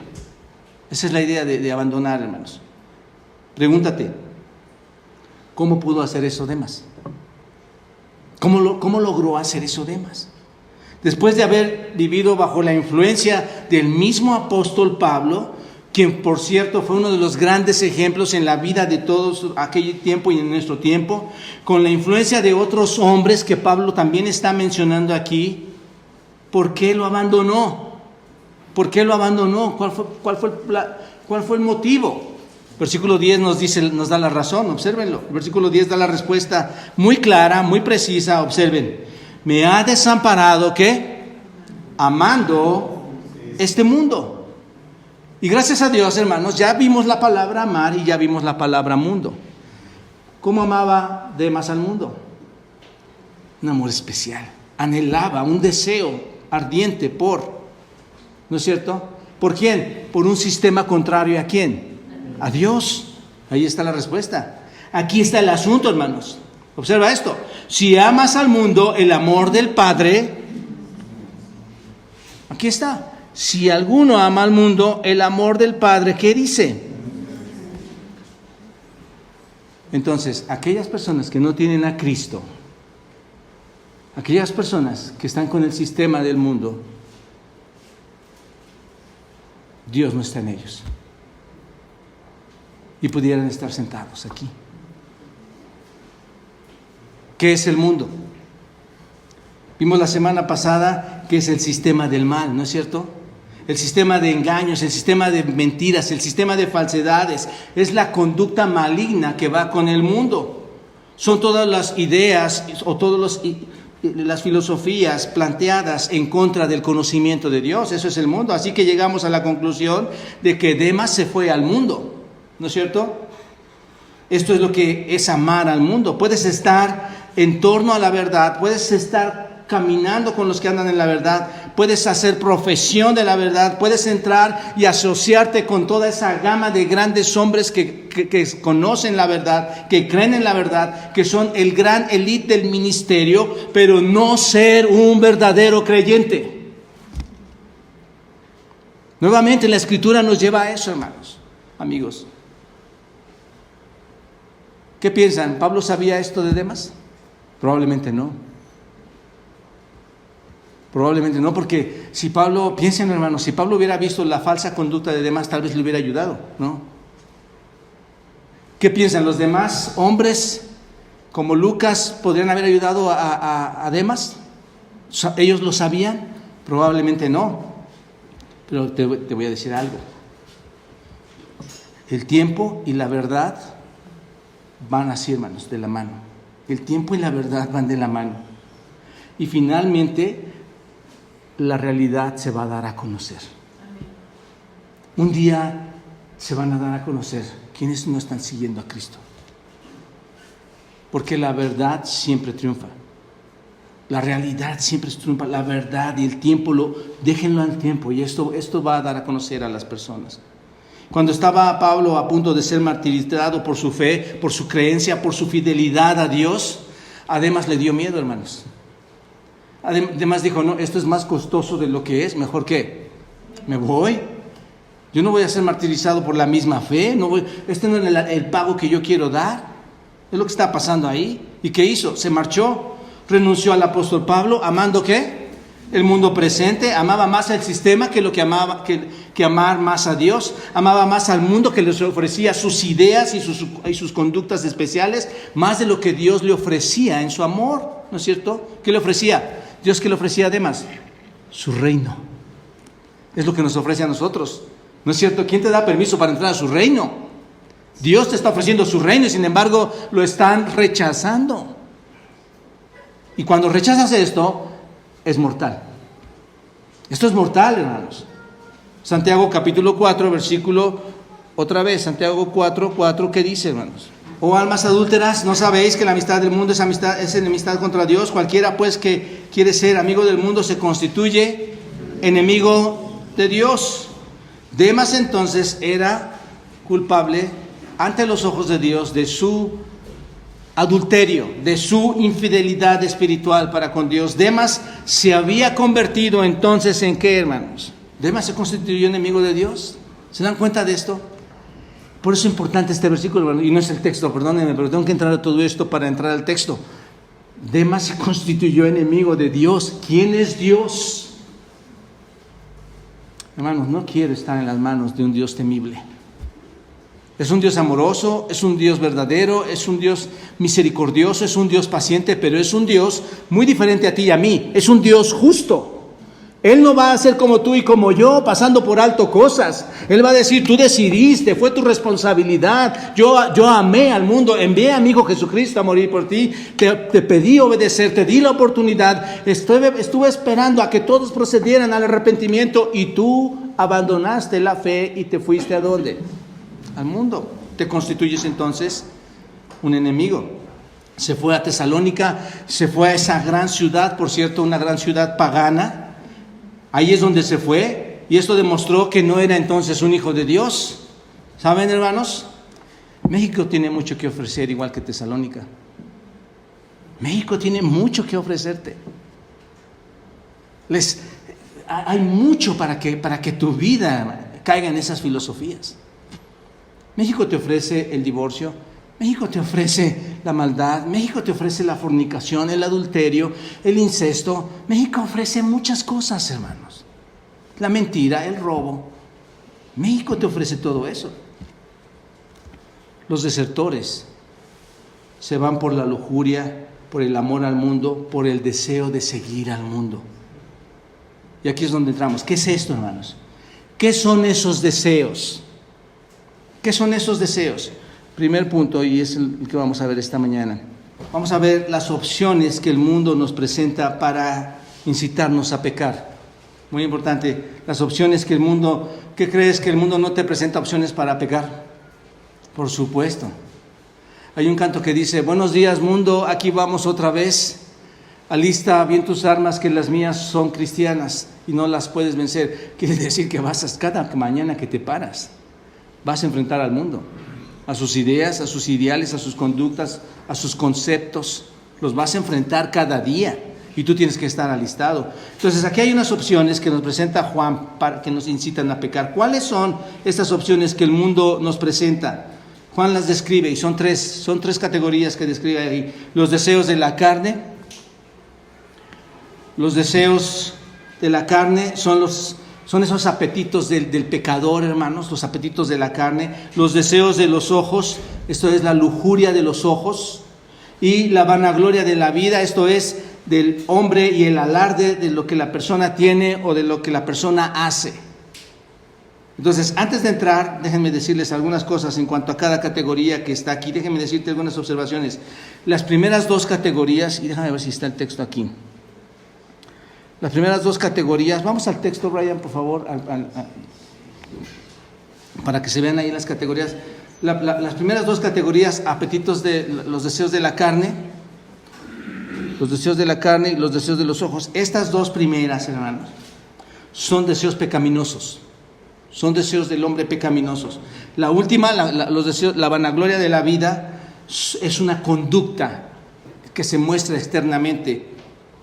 Speaker 1: Esa es la idea de abandonar, hermanos. Pregúntate, ¿cómo pudo hacer eso Demas? ¿Cómo logró hacer eso Demas? Después de haber vivido bajo la influencia del mismo apóstol Pablo, quien por cierto fue uno de los grandes ejemplos en la vida de todos aquel tiempo y en nuestro tiempo, con la influencia de otros hombres que Pablo también está mencionando aquí. ¿Por qué lo abandonó? ¿Por qué lo abandonó? ¿Cuál fue el motivo? Versículo 10 nos da la razón, obsérvenlo. El versículo 10 da la respuesta muy clara, muy precisa, observen. Me ha desamparado, ¿qué? Amando este mundo. Y gracias a Dios, hermanos, ya vimos la palabra amar y ya vimos la palabra mundo. ¿Cómo amaba Demas al mundo? Un amor especial. Anhelaba, un deseo ardiente por, ¿no es cierto? ¿Por quién? Por un sistema contrario ¿a quién? A Dios. Ahí está la respuesta. Aquí está el asunto, hermanos. Observa esto. Si amas al mundo, el amor del Padre, aquí está. Si alguno ama al mundo, el amor del Padre, ¿qué dice? Entonces, aquellas personas que no tienen a Cristo, aquellas personas que están con el sistema del mundo, Dios no está en ellos. Y pudieran estar sentados aquí. ¿Qué es el mundo? Vimos la semana pasada que es el sistema del mal, ¿no es cierto? El sistema de engaños, el sistema de mentiras, el sistema de falsedades. Es la conducta maligna que va con el mundo. Son todas las ideas o todas las filosofías planteadas en contra del conocimiento de Dios. Eso es el mundo. Así que llegamos a la conclusión de que Demas se fue al mundo, ¿no es cierto? Esto es lo que es amar al mundo. Puedes estar en torno a la verdad, puedes estar caminando con los que andan en la verdad, puedes hacer profesión de la verdad, puedes entrar y asociarte con toda esa gama de grandes hombres que conocen la verdad, que creen en la verdad, que son el gran élite del ministerio, pero no ser un verdadero creyente. Nuevamente la Escritura nos lleva a eso, hermanos, amigos. ¿Qué piensan? ¿Pablo sabía esto de Demas? Probablemente no. Probablemente no, porque si Pablo, piensen hermanos, si Pablo hubiera visto la falsa conducta de Demas, tal vez le hubiera ayudado, ¿no? ¿Qué piensan? ¿Los demás hombres como Lucas podrían haber ayudado a Demas? ¿Ellos lo sabían? Probablemente no. Pero te voy a decir algo. El tiempo y la verdad van así, hermanos, de la mano. El tiempo y la verdad van de la mano. Y finalmente la realidad se va a dar a conocer. Un día se van a dar a conocer quienes no están siguiendo a Cristo. Porque la verdad siempre triunfa. La realidad siempre triunfa. La verdad y el tiempo, déjenlo al tiempo. Y esto va a dar a conocer a las personas. Cuando estaba Pablo a punto de ser martirizado por su fe, por su creencia, por su fidelidad a Dios, además le dio miedo, hermanos. Además dijo, no, esto es más costoso de lo que es, mejor que me voy. Yo no voy a ser martirizado por la misma fe, este no es el pago que yo quiero dar. Es lo que está pasando ahí. ¿Y qué hizo? Se marchó, renunció al apóstol Pablo, amando ¿qué? El mundo presente, amaba más el sistema que lo que amaba, que amar más a Dios, amaba más al mundo que les ofrecía sus ideas y sus conductas especiales, más de lo que Dios le ofrecía en su amor, ¿no es cierto? ¿Qué le ofrecía? Dios, ¿qué le ofrecía además? Su reino. Es lo que nos ofrece a nosotros, ¿no es cierto? ¿Quién te da permiso para entrar a su reino? Dios te está ofreciendo su reino y sin embargo lo están rechazando. Y cuando rechazas esto, es mortal. Esto es mortal, hermanos. Santiago capítulo 4, versículo, otra vez, Santiago 4, ¿qué dice, hermanos? Oh almas adúlteras, ¿no sabéis que la amistad del mundo es enemistad contra Dios? Cualquiera pues que quiere ser amigo del mundo se constituye enemigo de Dios. Demas entonces era culpable ante los ojos de Dios de su adulterio, de su infidelidad espiritual para con Dios. Demas se había convertido entonces en ¿qué, hermanos? Demas se constituyó enemigo de Dios. ¿Se dan cuenta de esto? Por eso es importante este versículo, hermano, y no es el texto, perdónenme, pero tengo que entrar a todo esto para entrar al texto. Demas se constituyó enemigo de Dios. ¿Quién es Dios? Hermanos, no quiero estar en las manos de un Dios temible. Es un Dios amoroso, es un Dios verdadero, es un Dios misericordioso, es un Dios paciente, pero es un Dios muy diferente a ti y a mí. Es un Dios justo. Él no va a ser como tú y como yo, pasando por alto cosas. Él va a decir, tú decidiste, fue tu responsabilidad. Yo amé al mundo, envié a mi Hijo Jesucristo a morir por ti. Te pedí obedecer, te di la oportunidad. Estuve esperando a que todos procedieran al arrepentimiento y tú abandonaste la fe y te fuiste ¿a dónde? Al mundo. Te constituyes entonces un enemigo. Se fue a Tesalónica, se fue a esa gran ciudad, por cierto, una gran ciudad pagana. Ahí es donde se fue, y esto demostró que no era entonces un hijo de Dios. ¿Saben, hermanos? México tiene mucho que ofrecer, igual que Tesalónica. México tiene mucho que ofrecerte. Hay mucho para que tu vida caiga en esas filosofías. México te ofrece el divorcio, México te ofrece la maldad, México te ofrece la fornicación, el adulterio, el incesto. México ofrece muchas cosas, hermanos. La mentira, el robo. México te ofrece todo eso. Los desertores se van por la lujuria, por el amor al mundo, por el deseo de seguir al mundo. Y aquí es donde entramos. ¿Qué es esto, hermanos? ¿Qué son esos deseos? ¿Qué son esos deseos? Primer punto, y es el que vamos a ver esta mañana. Vamos a ver las opciones que el mundo nos presenta para incitarnos a pecar. Muy importante, las opciones que el mundo... ¿Qué crees que el mundo no te presenta opciones para pecar? Por supuesto. Hay un canto que dice: buenos días mundo, aquí vamos otra vez. Alista bien tus armas, que las mías son cristianas y no las puedes vencer. Quiere decir que cada mañana que te paras, vas a enfrentar al mundo, a sus ideas, a sus ideales, a sus conductas, a sus conceptos. Los vas a enfrentar cada día y tú tienes que estar alistado. Entonces aquí hay unas opciones que nos presenta Juan para que nos incitan a pecar. ¿Cuáles son estas opciones que el mundo nos presenta? Juan las describe y son tres categorías que describe ahí. Los deseos de la carne. Los deseos de la carne son esos apetitos del pecador, hermanos, los apetitos de la carne. Los deseos de los ojos, esto es la lujuria de los ojos. Y la vanagloria de la vida, esto es del hombre y el alarde de lo que la persona tiene o de lo que la persona hace. Entonces, antes de entrar, déjenme decirles algunas cosas en cuanto a cada categoría que está aquí. Déjenme decirte algunas observaciones. Las primeras dos categorías, y déjame ver si está el texto aquí. Las primeras dos categorías, vamos al texto, Brian, por favor, para que se vean ahí las categorías. Las primeras dos categorías, apetitos de los deseos de la carne, y los deseos de los ojos. Estas dos primeras, hermanos, son deseos pecaminosos, son deseos del hombre pecaminosos. La última, los deseos, la vanagloria de la vida, es una conducta que se muestra externamente,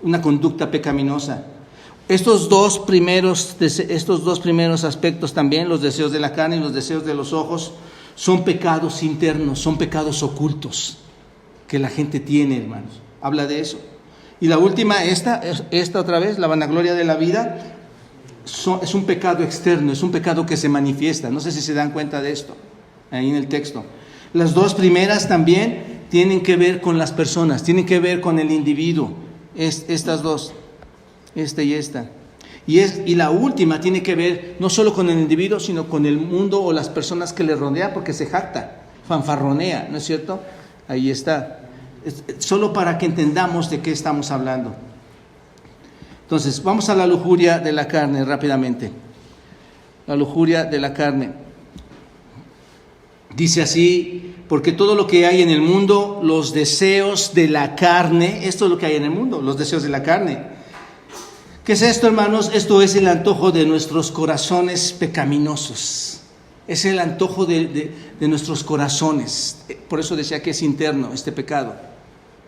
Speaker 1: una conducta pecaminosa. Estos dos primeros aspectos también, los deseos de la carne y los deseos de los ojos, son pecados internos, son pecados ocultos que la gente tiene, hermanos. Habla de eso. Y la última, esta otra vez, la vanagloria de la vida, es un pecado externo, es un pecado que se manifiesta. No sé si se dan cuenta de esto, ahí en el texto. Las dos primeras también tienen que ver con las personas, tienen que ver con el individuo. Estas dos, esta y esta. Y la última tiene que ver no solo con el individuo, sino con el mundo o las personas que le rodean, porque se jacta, fanfarronea, ¿no es cierto? Ahí está. Solo para que entendamos de qué estamos hablando. Entonces, vamos a la lujuria de la carne rápidamente. La lujuria de la carne. Dice así: porque todo lo que hay en el mundo, los deseos de la carne, esto es lo que hay en el mundo, los deseos de la carne. ¿Qué es esto, hermanos? Esto es el antojo de nuestros corazones pecaminosos. Es el antojo de nuestros corazones. Por eso decía que es interno este pecado.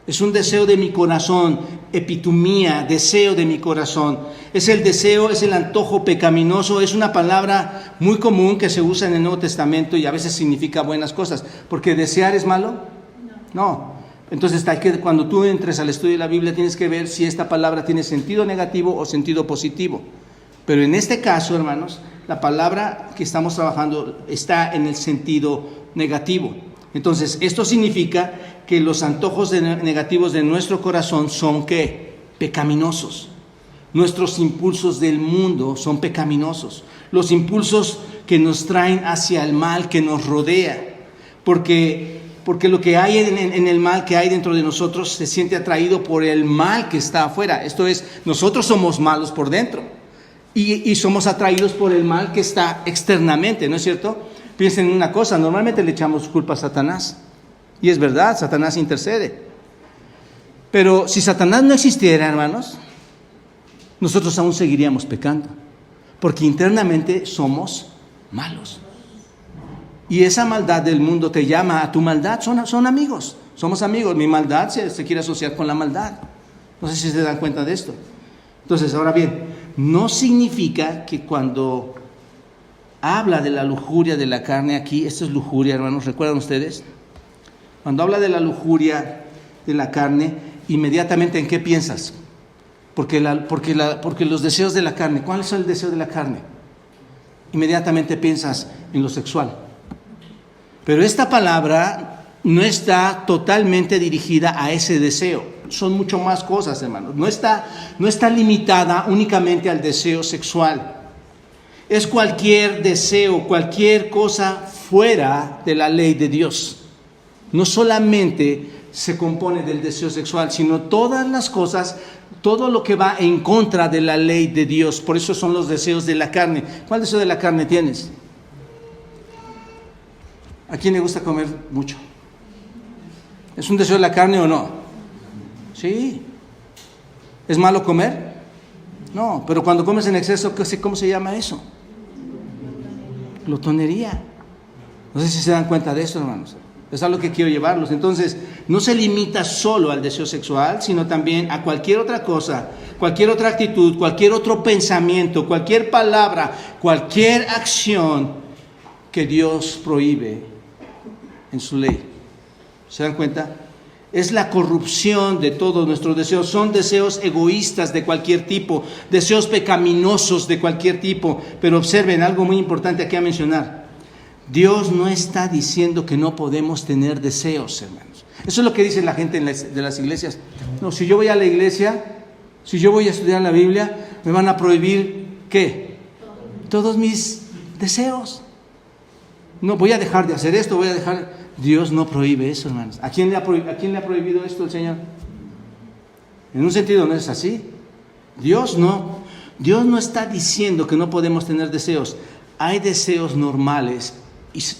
Speaker 1: Es un deseo de mi corazón, epitumía, deseo de mi corazón. Es el deseo, es el antojo pecaminoso. Es una palabra muy común que se usa en el Nuevo Testamento y a veces significa buenas cosas. ¿Porque desear es malo? No. Entonces, cuando tú entres al estudio de la Biblia, tienes que ver si esta palabra tiene sentido negativo o sentido positivo. Pero en este caso, hermanos, la palabra que estamos trabajando está en el sentido negativo. Entonces, esto significa que los antojos negativos de nuestro corazón son ¿qué? Pecaminosos. Nuestros impulsos del mundo son pecaminosos. Los impulsos que nos traen hacia el mal que nos rodea. Porque lo que hay en el mal que hay dentro de nosotros se siente atraído por el mal que está afuera. Esto es, nosotros somos malos por dentro y somos atraídos por el mal que está externamente, ¿no es cierto? Piensen en una cosa, normalmente le echamos culpa a Satanás. Y es verdad, Satanás intercede. Pero si Satanás no existiera, hermanos, nosotros aún seguiríamos pecando. Porque internamente somos malos. Y esa maldad del mundo te llama a tu maldad. Son amigos, somos amigos. Mi maldad se quiere asociar con la maldad. No sé si se dan cuenta de esto. Entonces, ahora bien, no significa que cuando habla de la lujuria de la carne aquí, esto es lujuria, hermanos, ¿recuerdan ustedes? Cuando habla de la lujuria de la carne, inmediatamente ¿en qué piensas? Porque los deseos de la carne, ¿cuál es el deseo de la carne? Inmediatamente piensas en lo sexual. Pero esta palabra no está totalmente dirigida a ese deseo. Son mucho más cosas, hermanos. No está limitada únicamente al deseo sexual. Es cualquier deseo, cualquier cosa fuera de la ley de Dios. No solamente se compone del deseo sexual, sino todas las cosas, todo lo que va en contra de la ley de Dios. Por eso son los deseos de la carne. ¿Cuál deseo de la carne tienes? ¿A quién le gusta comer mucho? ¿Es un deseo de la carne o no? Sí. ¿Es malo comer? No, pero cuando comes en exceso, ¿cómo se llama eso? Glotonería. No sé si se dan cuenta de esto, hermanos. Es a lo que quiero llevarlos. Entonces, no se limita solo al deseo sexual, sino también a cualquier otra cosa, cualquier otra actitud, cualquier otro pensamiento, cualquier palabra, cualquier acción que Dios prohíbe en su ley. ¿Se dan cuenta? Es la corrupción de todos nuestros deseos. Son deseos egoístas de cualquier tipo, deseos pecaminosos de cualquier tipo. Pero observen algo muy importante aquí a mencionar. Dios no está diciendo que no podemos tener deseos, hermanos. Eso es lo que dice la gente de las iglesias. No, si yo voy a la iglesia, si yo voy a estudiar la Biblia, me van a prohibir, ¿qué? Todos mis deseos. No, voy a dejar de hacer esto, voy a dejar... Dios no prohíbe eso, hermanos. ¿A quién le ha prohibido esto el Señor? En un sentido no es así. Dios no está diciendo que no podemos tener deseos. Hay deseos normales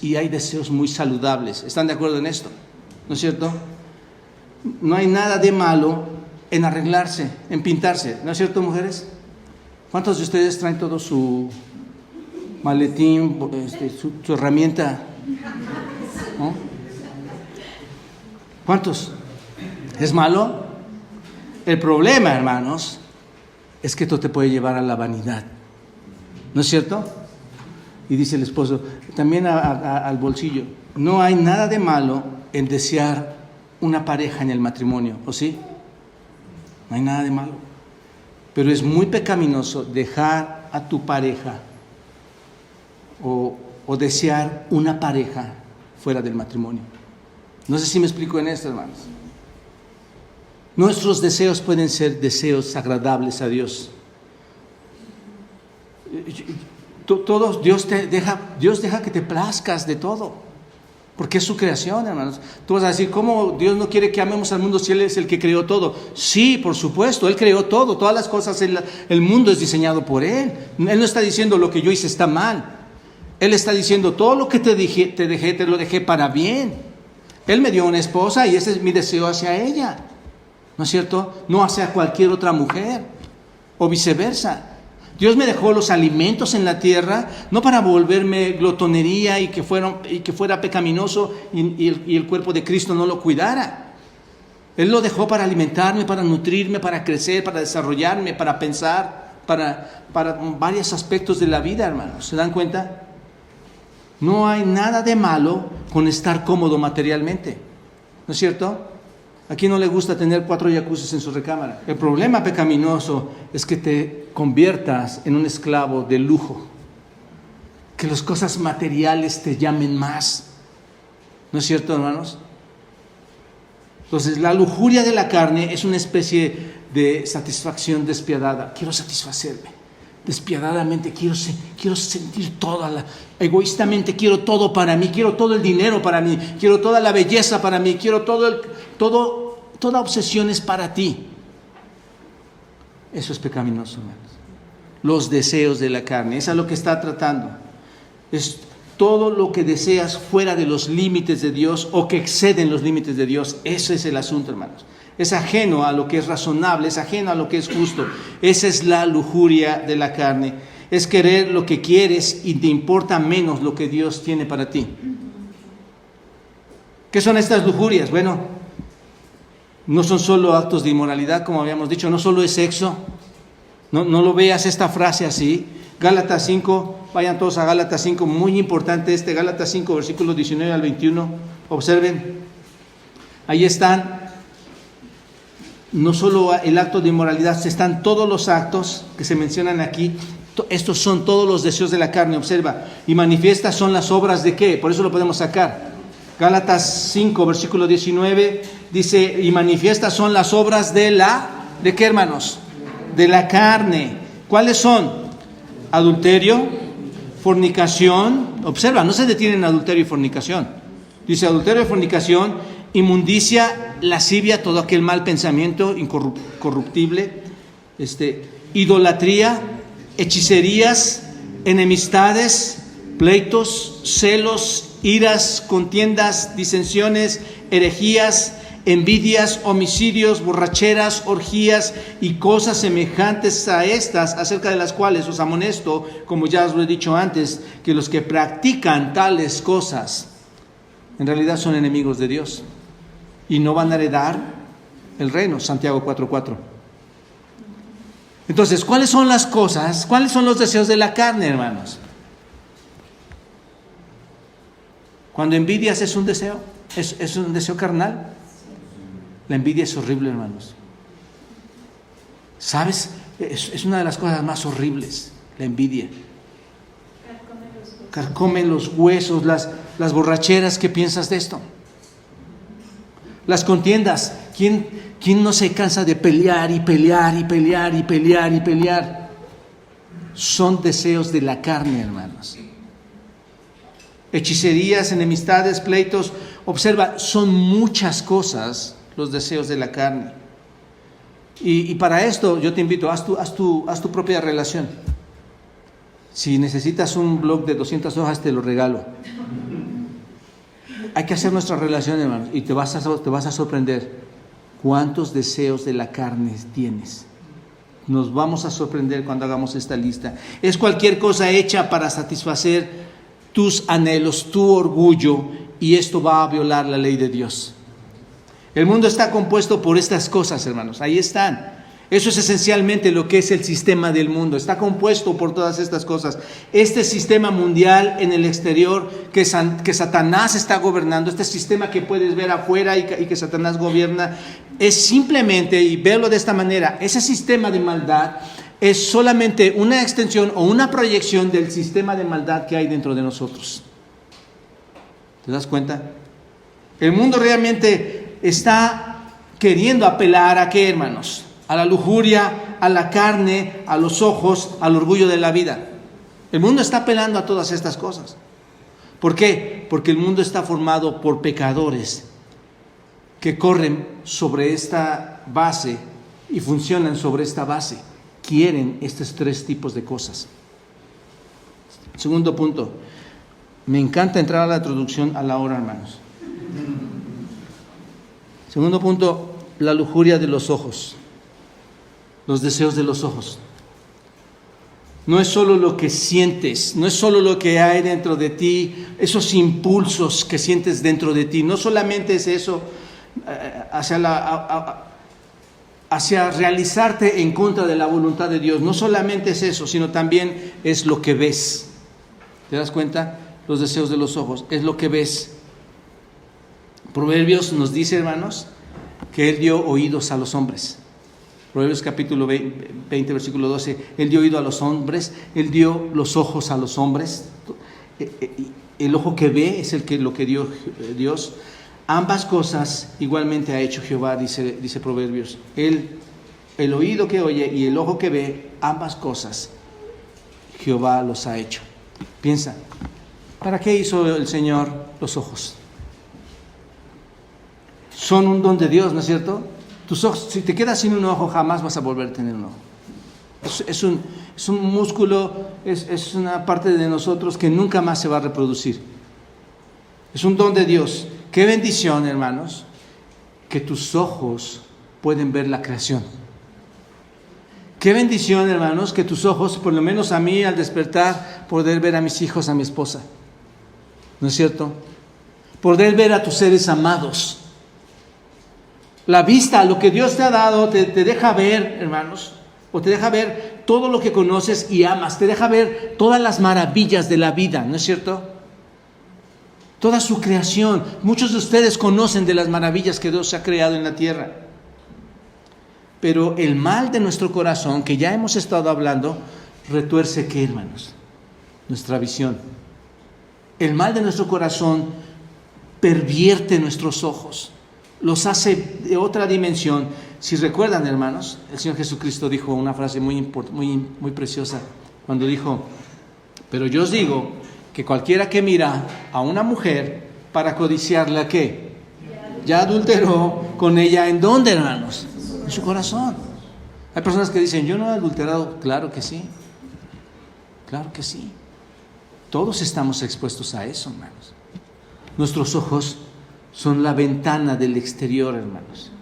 Speaker 1: y hay deseos muy saludables. ¿Están de acuerdo en esto? ¿No es cierto? No hay nada de malo en arreglarse, en pintarse. ¿No es cierto, mujeres? ¿Cuántos de ustedes traen todo su maletín, su herramienta? ¿No? ¿Cuántos? ¿Es malo? El problema, hermanos, es que esto te puede llevar a la vanidad. ¿No es cierto? Y dice el esposo, también al bolsillo. No hay nada de malo en desear una pareja en el matrimonio, ¿o sí? No hay nada de malo. Pero es muy pecaminoso dejar a tu pareja o desear una pareja fuera del matrimonio. No sé si me explico en esto, hermanos. Nuestros deseos pueden ser deseos agradables a Dios. Todos, Dios deja que te plazcas de todo, porque es su creación, hermanos. Tú vas a decir, ¿cómo Dios no quiere que amemos al mundo si Él es el que creó todo? Sí, por supuesto, Él creó todo, todas las cosas, el mundo es diseñado por Él. Él no está diciendo lo que yo hice está mal. Él está diciendo, todo lo que te lo dejé para bien. Él me dio una esposa y ese es mi deseo hacia ella. ¿No es cierto? No hacia cualquier otra mujer, o viceversa. Dios me dejó los alimentos en la tierra, no para volverme glotonería y que fuera pecaminoso y el cuerpo de Cristo no lo cuidara. Él lo dejó para alimentarme, para nutrirme, para crecer, para desarrollarme, para pensar, para varios aspectos de la vida, hermanos. ¿Se dan cuenta? No hay nada de malo con estar cómodo materialmente. ¿No es cierto? ¿A quién no le gusta tener 4 jacuzzis en su recámara? El problema pecaminoso es que te conviertas en un esclavo de lujo. Que las cosas materiales te llamen más. ¿No es cierto, hermanos? Entonces, la lujuria de la carne es una especie de satisfacción despiadada. Quiero satisfacerme. Despiadadamente quiero sentir egoístamente quiero todo para mí, quiero todo el dinero para mí, quiero toda la belleza para mí, quiero toda obsesión es para ti. Eso es pecaminoso, hermanos. Los deseos de la carne, eso es lo que está tratando. Es todo lo que deseas fuera de los límites de Dios o que exceden los límites de Dios. Ese es el asunto, hermanos. Es ajeno a lo que es razonable, es ajeno a lo que es justo. Esa es la lujuria de la carne. Es querer lo que quieres y te importa menos lo que Dios tiene para ti. ¿Qué son estas lujurias? Bueno, no son solo actos de inmoralidad, como habíamos dicho, no solo es sexo. No lo veas esta frase así. Gálatas 5, vayan todos a Gálatas 5, muy importante Gálatas 5, versículos 19 al 21. Observen, ahí están. No solo el acto de inmoralidad, están todos los actos que se mencionan aquí. Estos son todos los deseos de la carne, observa. Y manifiestas son las obras de ¿qué? Por eso lo podemos sacar. Gálatas 5, versículo 19, dice, y manifiestas son las obras ¿de qué, hermanos? De la carne. ¿Cuáles son? Adulterio, fornicación. Observa, no se detiene en adulterio y fornicación. Dice adulterio y fornicación, inmundicia, lascivia, todo aquel mal pensamiento incorruptible, idolatría, hechicerías, enemistades, pleitos, celos, iras, contiendas, disensiones, herejías, envidias, homicidios, borracheras, orgías y cosas semejantes a estas, acerca de las cuales os amonesto, como ya os lo he dicho antes, que los que practican tales cosas en realidad son enemigos de Dios y no van a heredar el reino. Santiago 4:4. Entonces, ¿cuáles son las cosas? ¿Cuáles son los deseos de la carne, hermanos? Cuando envidias es un deseo, es un deseo carnal. La envidia es horrible, hermanos. ¿Sabes? Es una de las cosas más horribles, la envidia. Carcome los huesos, las borracheras. ¿Qué piensas de esto? Las contiendas. ¿Quién no se cansa de pelear y pelear y pelear y pelear y pelear? Son deseos de la carne, hermanos. Hechicerías, enemistades, pleitos. Observa, son muchas cosas los deseos de la carne. Y para esto yo te invito, haz tu propia relación. Si necesitas un blog de 200 hojas, te lo regalo. Hay que hacer nuestra relación, hermanos, y te vas a sorprender cuántos deseos de la carne tienes. Nos vamos a sorprender cuando hagamos esta lista. Es cualquier cosa hecha para satisfacer tus anhelos, tu orgullo, y esto va a violar la ley de Dios. El mundo está compuesto por estas cosas, hermanos. Ahí están. Eso es esencialmente lo que es el sistema del mundo. Está compuesto por todas estas cosas. Este sistema mundial en el exterior que Satanás está gobernando, este sistema que puedes ver afuera y que Satanás gobierna, es simplemente, y verlo de esta manera, ese sistema de maldad es solamente una extensión o una proyección del sistema de maldad que hay dentro de nosotros. ¿Te das cuenta? El mundo realmente está queriendo apelar ¿a qué, hermanos? A la lujuria, a la carne, a los ojos, al orgullo de la vida. El mundo está apelando a todas estas cosas. ¿Por qué? Porque el mundo está formado por pecadores que corren sobre esta base y funcionan sobre esta base. Quieren estos tres tipos de cosas. Segundo punto. Me encanta entrar a la introducción a la hora, hermanos. Segundo punto, la lujuria de los ojos. Los deseos de los ojos. No es solo lo que sientes, no es solo lo que hay dentro de ti, esos impulsos que sientes dentro de ti. No solamente es eso hacia realizarte en contra de la voluntad de Dios. No solamente es eso, sino también es lo que ves. ¿Te das cuenta? Los deseos de los ojos, es lo que ves. Proverbios nos dice, hermanos, que Él dio oídos a los hombres. Proverbios capítulo 20, versículo 12. Él dio oído a los hombres, Él dio los ojos a los hombres. El ojo que ve es lo que dio Dios. Ambas cosas igualmente ha hecho Jehová, dice Proverbios. El oído que oye y el ojo que ve, ambas cosas Jehová los ha hecho. Piensa, ¿para qué hizo el Señor los ojos? Son un don de Dios, ¿no es cierto? Tus ojos, si te quedas sin un ojo, jamás vas a volver a tener un ojo. Es un músculo, es una parte de nosotros que nunca más se va a reproducir. Es un don de Dios. Qué bendición, hermanos, que tus ojos pueden ver la creación. Qué bendición, hermanos, que tus ojos, por lo menos a mí al despertar, poder ver a mis hijos, a mi esposa. ¿No es cierto? Poder ver a tus seres amados. La vista, lo que Dios te ha dado, te deja ver, hermanos, o te deja ver todo lo que conoces y amas, te deja ver todas las maravillas de la vida, ¿no es cierto? Toda su creación. Muchos de ustedes conocen de las maravillas que Dios ha creado en la tierra. Pero el mal de nuestro corazón, que ya hemos estado hablando, retuerce ¿qué, hermanos? Nuestra visión. El mal de nuestro corazón pervierte nuestros ojos, los hace de otra dimensión. Si recuerdan, hermanos, el Señor Jesucristo dijo una frase muy preciosa cuando dijo: pero yo os digo que cualquiera que mira a una mujer para codiciarla, ¿qué? Ya adulteró con ella. ¿En dónde, hermanos? En su corazón. Hay personas que dicen: yo no he adulterado. Claro que sí. Claro que sí. Todos estamos expuestos a eso, hermanos. Nuestros ojos son la ventana del exterior, hermanos.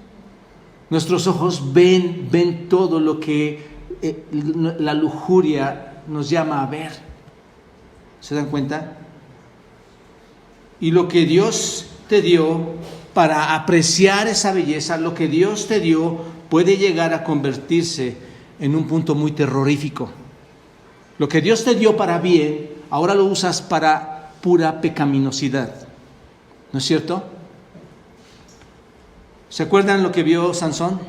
Speaker 1: Nuestros ojos ven todo lo que la lujuria nos llama a ver. ¿Se dan cuenta? Y lo que Dios te dio para apreciar esa belleza, lo que Dios te dio puede llegar a convertirse en un punto muy terrorífico. Lo que Dios te dio para bien, ahora lo usas para pura pecaminosidad. ¿No es cierto? ¿Se acuerdan lo que vio Sansón?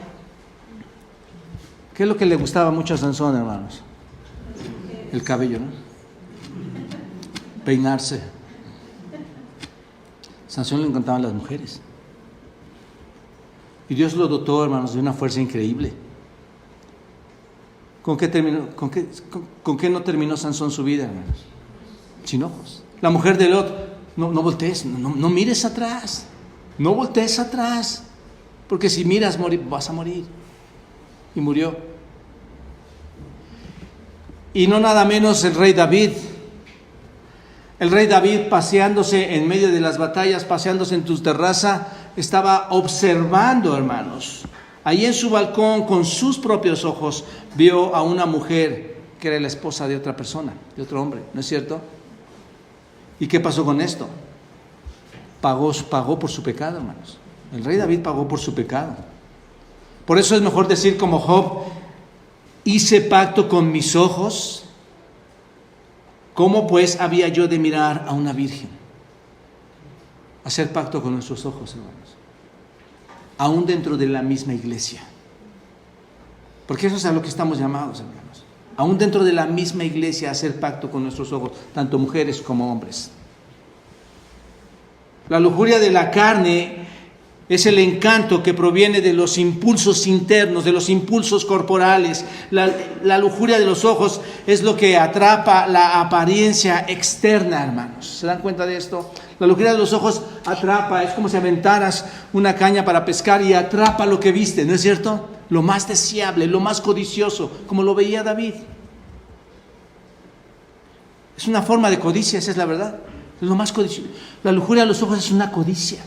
Speaker 1: ¿Qué es lo que le gustaba mucho a Sansón, hermanos? El cabello, ¿no? Peinarse. Sansón le encantaban las mujeres. Y Dios lo dotó, hermanos, de una fuerza increíble. ¿Con qué no terminó Sansón su vida, hermanos? Sin ojos. La mujer de Lot: no voltees, no mires atrás. No voltees atrás. Porque si miras, vas a morir. Y murió. Y no nada menos el rey David. El rey David, paseándose en medio de las batallas, paseándose en tu terraza, estaba observando, hermanos. Ahí en su balcón, con sus propios ojos, vio a una mujer que era la esposa de otra persona, de otro hombre, ¿no es cierto? ¿Y qué pasó con esto? Pagó por su pecado, hermanos. El rey David pagó por su pecado. Por eso es mejor decir como Job: hice pacto con mis ojos. ¿Cómo pues había yo de mirar a una virgen? Hacer pacto con nuestros ojos, hermanos. Aún dentro de la misma iglesia. Porque eso es a lo que estamos llamados, hermanos. Aún dentro de la misma iglesia, hacer pacto con nuestros ojos, tanto mujeres como hombres. La lujuria de la carne es el encanto que proviene de los impulsos internos, de los impulsos corporales. La lujuria de los ojos es lo que atrapa la apariencia externa, hermanos. ¿Se dan cuenta de esto? La lujuria de los ojos atrapa, es como si aventaras una caña para pescar y atrapa lo que viste, ¿no es cierto? Lo más deseable, lo más codicioso, como lo veía David. Es una forma de codicia, esa es la verdad. Es lo más codicioso. La lujuria de los ojos es una codicia.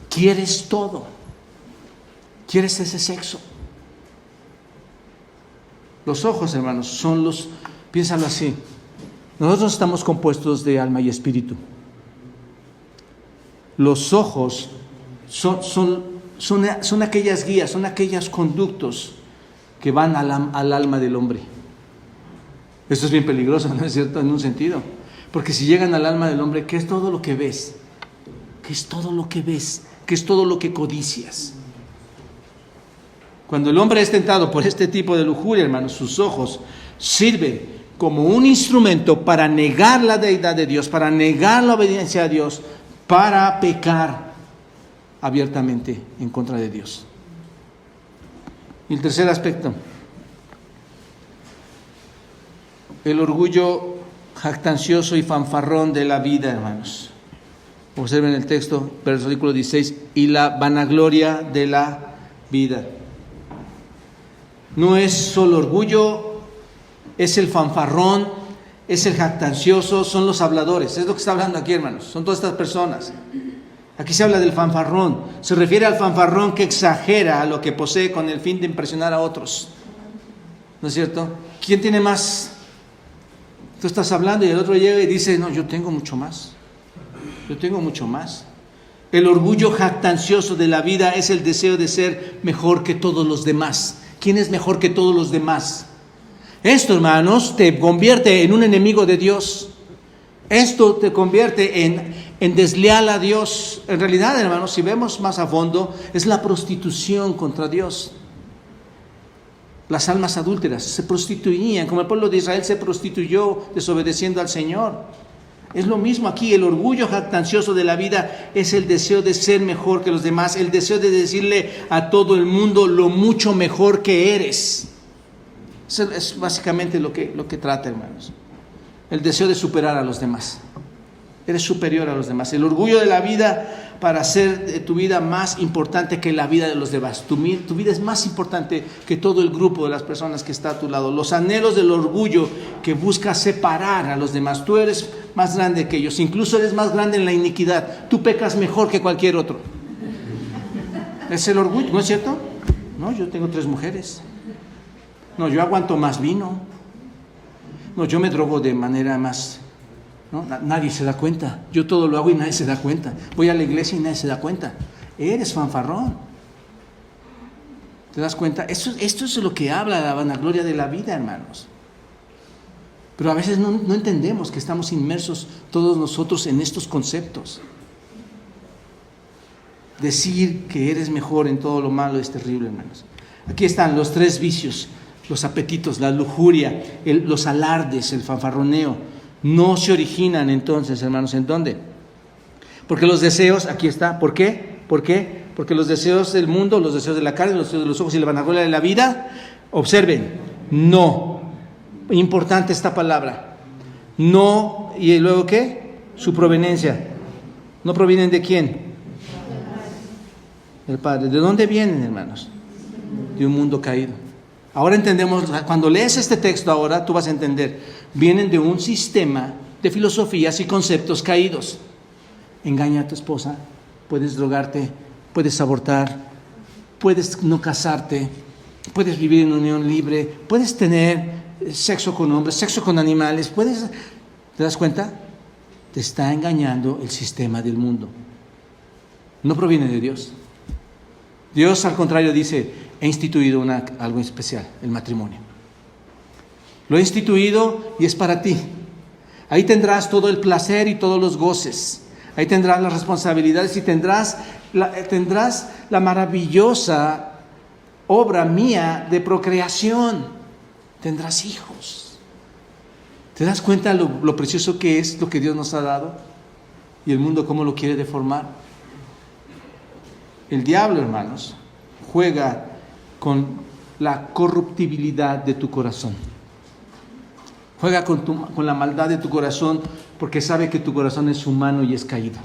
Speaker 1: Quieres todo. Quieres ese sexo. Los ojos, hermanos, piénsalo así. Nosotros estamos compuestos de alma y espíritu. Los ojos son aquellas guías, son aquellos conductos que van al alma del hombre. Esto es bien peligroso, ¿no es cierto? En un sentido. Porque si llegan al alma del hombre, ¿qué es todo lo que ves? ¿Qué es todo lo que ves? ¿Qué es todo lo que codicias? Cuando el hombre es tentado por este tipo de lujuria, hermanos, sus ojos sirven como un instrumento para negar la deidad de Dios, para negar la obediencia a Dios, para pecar abiertamente en contra de Dios. Y el tercer aspecto, el orgullo jactancioso y fanfarrón de la vida, hermanos. Observen el texto, versículo 16, y la vanagloria de la vida. No es solo orgullo, es el fanfarrón, es el jactancioso, son los habladores. Es lo que está hablando aquí, hermanos, son todas estas personas. Aquí se habla del fanfarrón, se refiere al fanfarrón que exagera lo que posee con el fin de impresionar a otros. ¿No es cierto? ¿Quién tiene más? Tú estás hablando y el otro llega y dice: no, yo tengo mucho más. Yo tengo mucho más. El orgullo jactancioso de la vida es el deseo de ser mejor que todos los demás. ¿Quién es mejor que todos los demás? Esto, hermanos, te convierte en un enemigo de Dios. Esto te convierte en desleal a Dios. En realidad, hermanos, si vemos más a fondo, es la prostitución contra Dios. Las almas adúlteras se prostituían, como el pueblo de Israel se prostituyó desobedeciendo al Señor. Es lo mismo aquí, el orgullo jactancioso de la vida es el deseo de ser mejor que los demás, el deseo de decirle a todo el mundo lo mucho mejor que eres. Eso es básicamente lo que trata, hermanos. El deseo de superar a los demás. Eres superior a los demás. El orgullo de la vida para hacer de tu vida más importante que la vida de los demás. Tu vida es más importante que todo el grupo de las personas que está a tu lado. Los anhelos del orgullo que busca separar a los demás. Tú eres más grande que ellos. Incluso eres más grande en la iniquidad. Tú pecas mejor que cualquier otro. Es el orgullo, ¿no es cierto? No, yo tengo 3 mujeres. No, yo aguanto más vino. No, yo me drogo de manera más... ¿no? Nadie se da cuenta. Yo todo lo hago y nadie se da cuenta. Voy a la iglesia y nadie se da cuenta. Eres fanfarrón. ¿Te das cuenta? Esto es lo que habla la vanagloria de la vida, hermanos. Pero a veces no entendemos que estamos inmersos todos nosotros en estos conceptos. Decir que eres mejor en todo lo malo es terrible, hermanos. Aquí están los 3 vicios: los apetitos, la lujuria, los alardes, el fanfarroneo. No se originan entonces, hermanos, ¿en dónde? Porque los deseos, aquí está, ¿por qué? ¿Por qué? Porque los deseos del mundo, los deseos de la carne, los deseos de los ojos y la vanagloria de la vida, observen, no, importante esta palabra, no, y luego ¿qué? Su proveniencia, ¿no provienen de quién? Del Padre. ¿De dónde vienen, hermanos? De un mundo caído. Ahora entendemos, cuando lees este texto ahora, tú vas a entender, vienen de un sistema de filosofías y conceptos caídos. Engaña a tu esposa, puedes drogarte, puedes abortar, puedes no casarte, puedes vivir en unión libre, puedes tener sexo con hombres, sexo con animales, puedes... ¿Te das cuenta? Te está engañando el sistema del mundo. No proviene de Dios. Dios, al contrario, dice... He instituido algo especial, el matrimonio. Lo he instituido y es para ti. Ahí tendrás todo el placer y todos los goces. Ahí tendrás las responsabilidades y tendrás la maravillosa obra mía de procreación. Tendrás hijos. ¿Te das cuenta lo precioso que es lo que Dios nos ha dado? Y el mundo cómo lo quiere deformar. El diablo, hermanos, juega con la corruptibilidad de tu corazón. Juega con la maldad de tu corazón porque sabe que tu corazón es humano y es caído.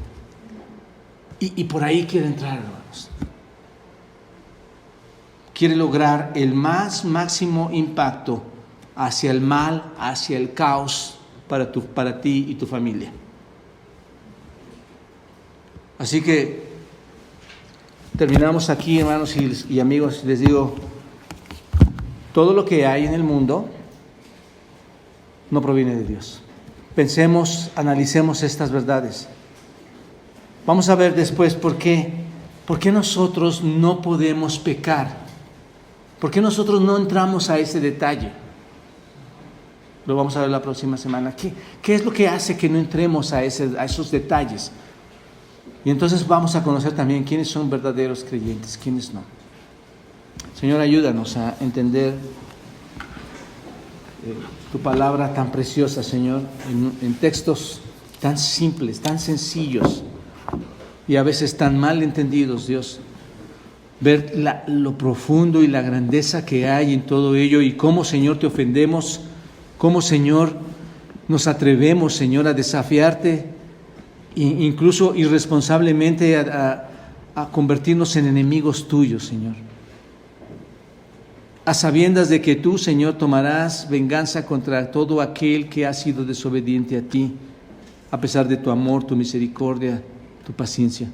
Speaker 1: Y por ahí quiere entrar, hermanos. Quiere lograr el máximo impacto hacia el mal, hacia el caos para ti y tu familia. Así que terminamos aquí, hermanos y amigos, les digo, todo lo que hay en el mundo no proviene de Dios. Pensemos, analicemos estas verdades. Vamos a ver después por qué nosotros no podemos pecar. ¿Por qué nosotros no entramos a ese detalle? Lo vamos a ver la próxima semana. ¿Qué es lo que hace que no entremos a esos detalles? Y entonces vamos a conocer también quiénes son verdaderos creyentes, quiénes no. Señor, ayúdanos a entender tu palabra tan preciosa, Señor, en textos tan simples, tan sencillos y a veces tan mal entendidos, Dios. Ver lo profundo y la grandeza que hay en todo ello y cómo, Señor, te ofendemos, cómo, Señor, nos atrevemos, Señor, a desafiarte, incluso irresponsablemente a convertirnos en enemigos tuyos, Señor. A sabiendas de que tú, Señor, tomarás venganza contra todo aquel que ha sido desobediente a ti, a pesar de tu amor, tu misericordia, tu paciencia.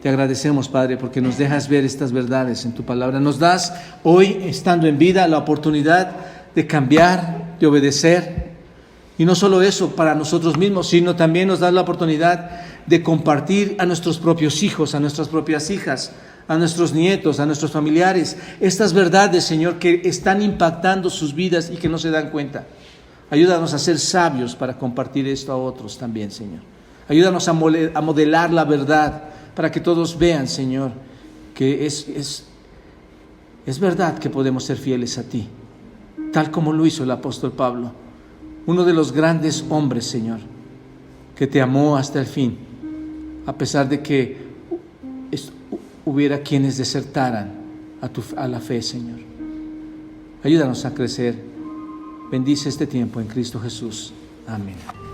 Speaker 1: Te agradecemos, Padre, porque nos dejas ver estas verdades en tu palabra. Nos das hoy, estando en vida, la oportunidad de cambiar, de obedecer. Y no solo eso para nosotros mismos, sino también nos das la oportunidad de compartir a nuestros propios hijos, a nuestras propias hijas, a nuestros nietos, a nuestros familiares, estas verdades, Señor, que están impactando sus vidas y que no se dan cuenta. Ayúdanos a ser sabios para compartir esto a otros también, Señor. Ayúdanos a modelar la verdad para que todos vean, Señor, que es verdad que podemos ser fieles a ti, tal como lo hizo el apóstol Pablo. uno de los grandes hombres, Señor, que te amó hasta el fin, a pesar de que hubiera quienes desertaran a la fe, Señor. Ayúdanos a crecer. Bendice este tiempo en Cristo Jesús. Amén.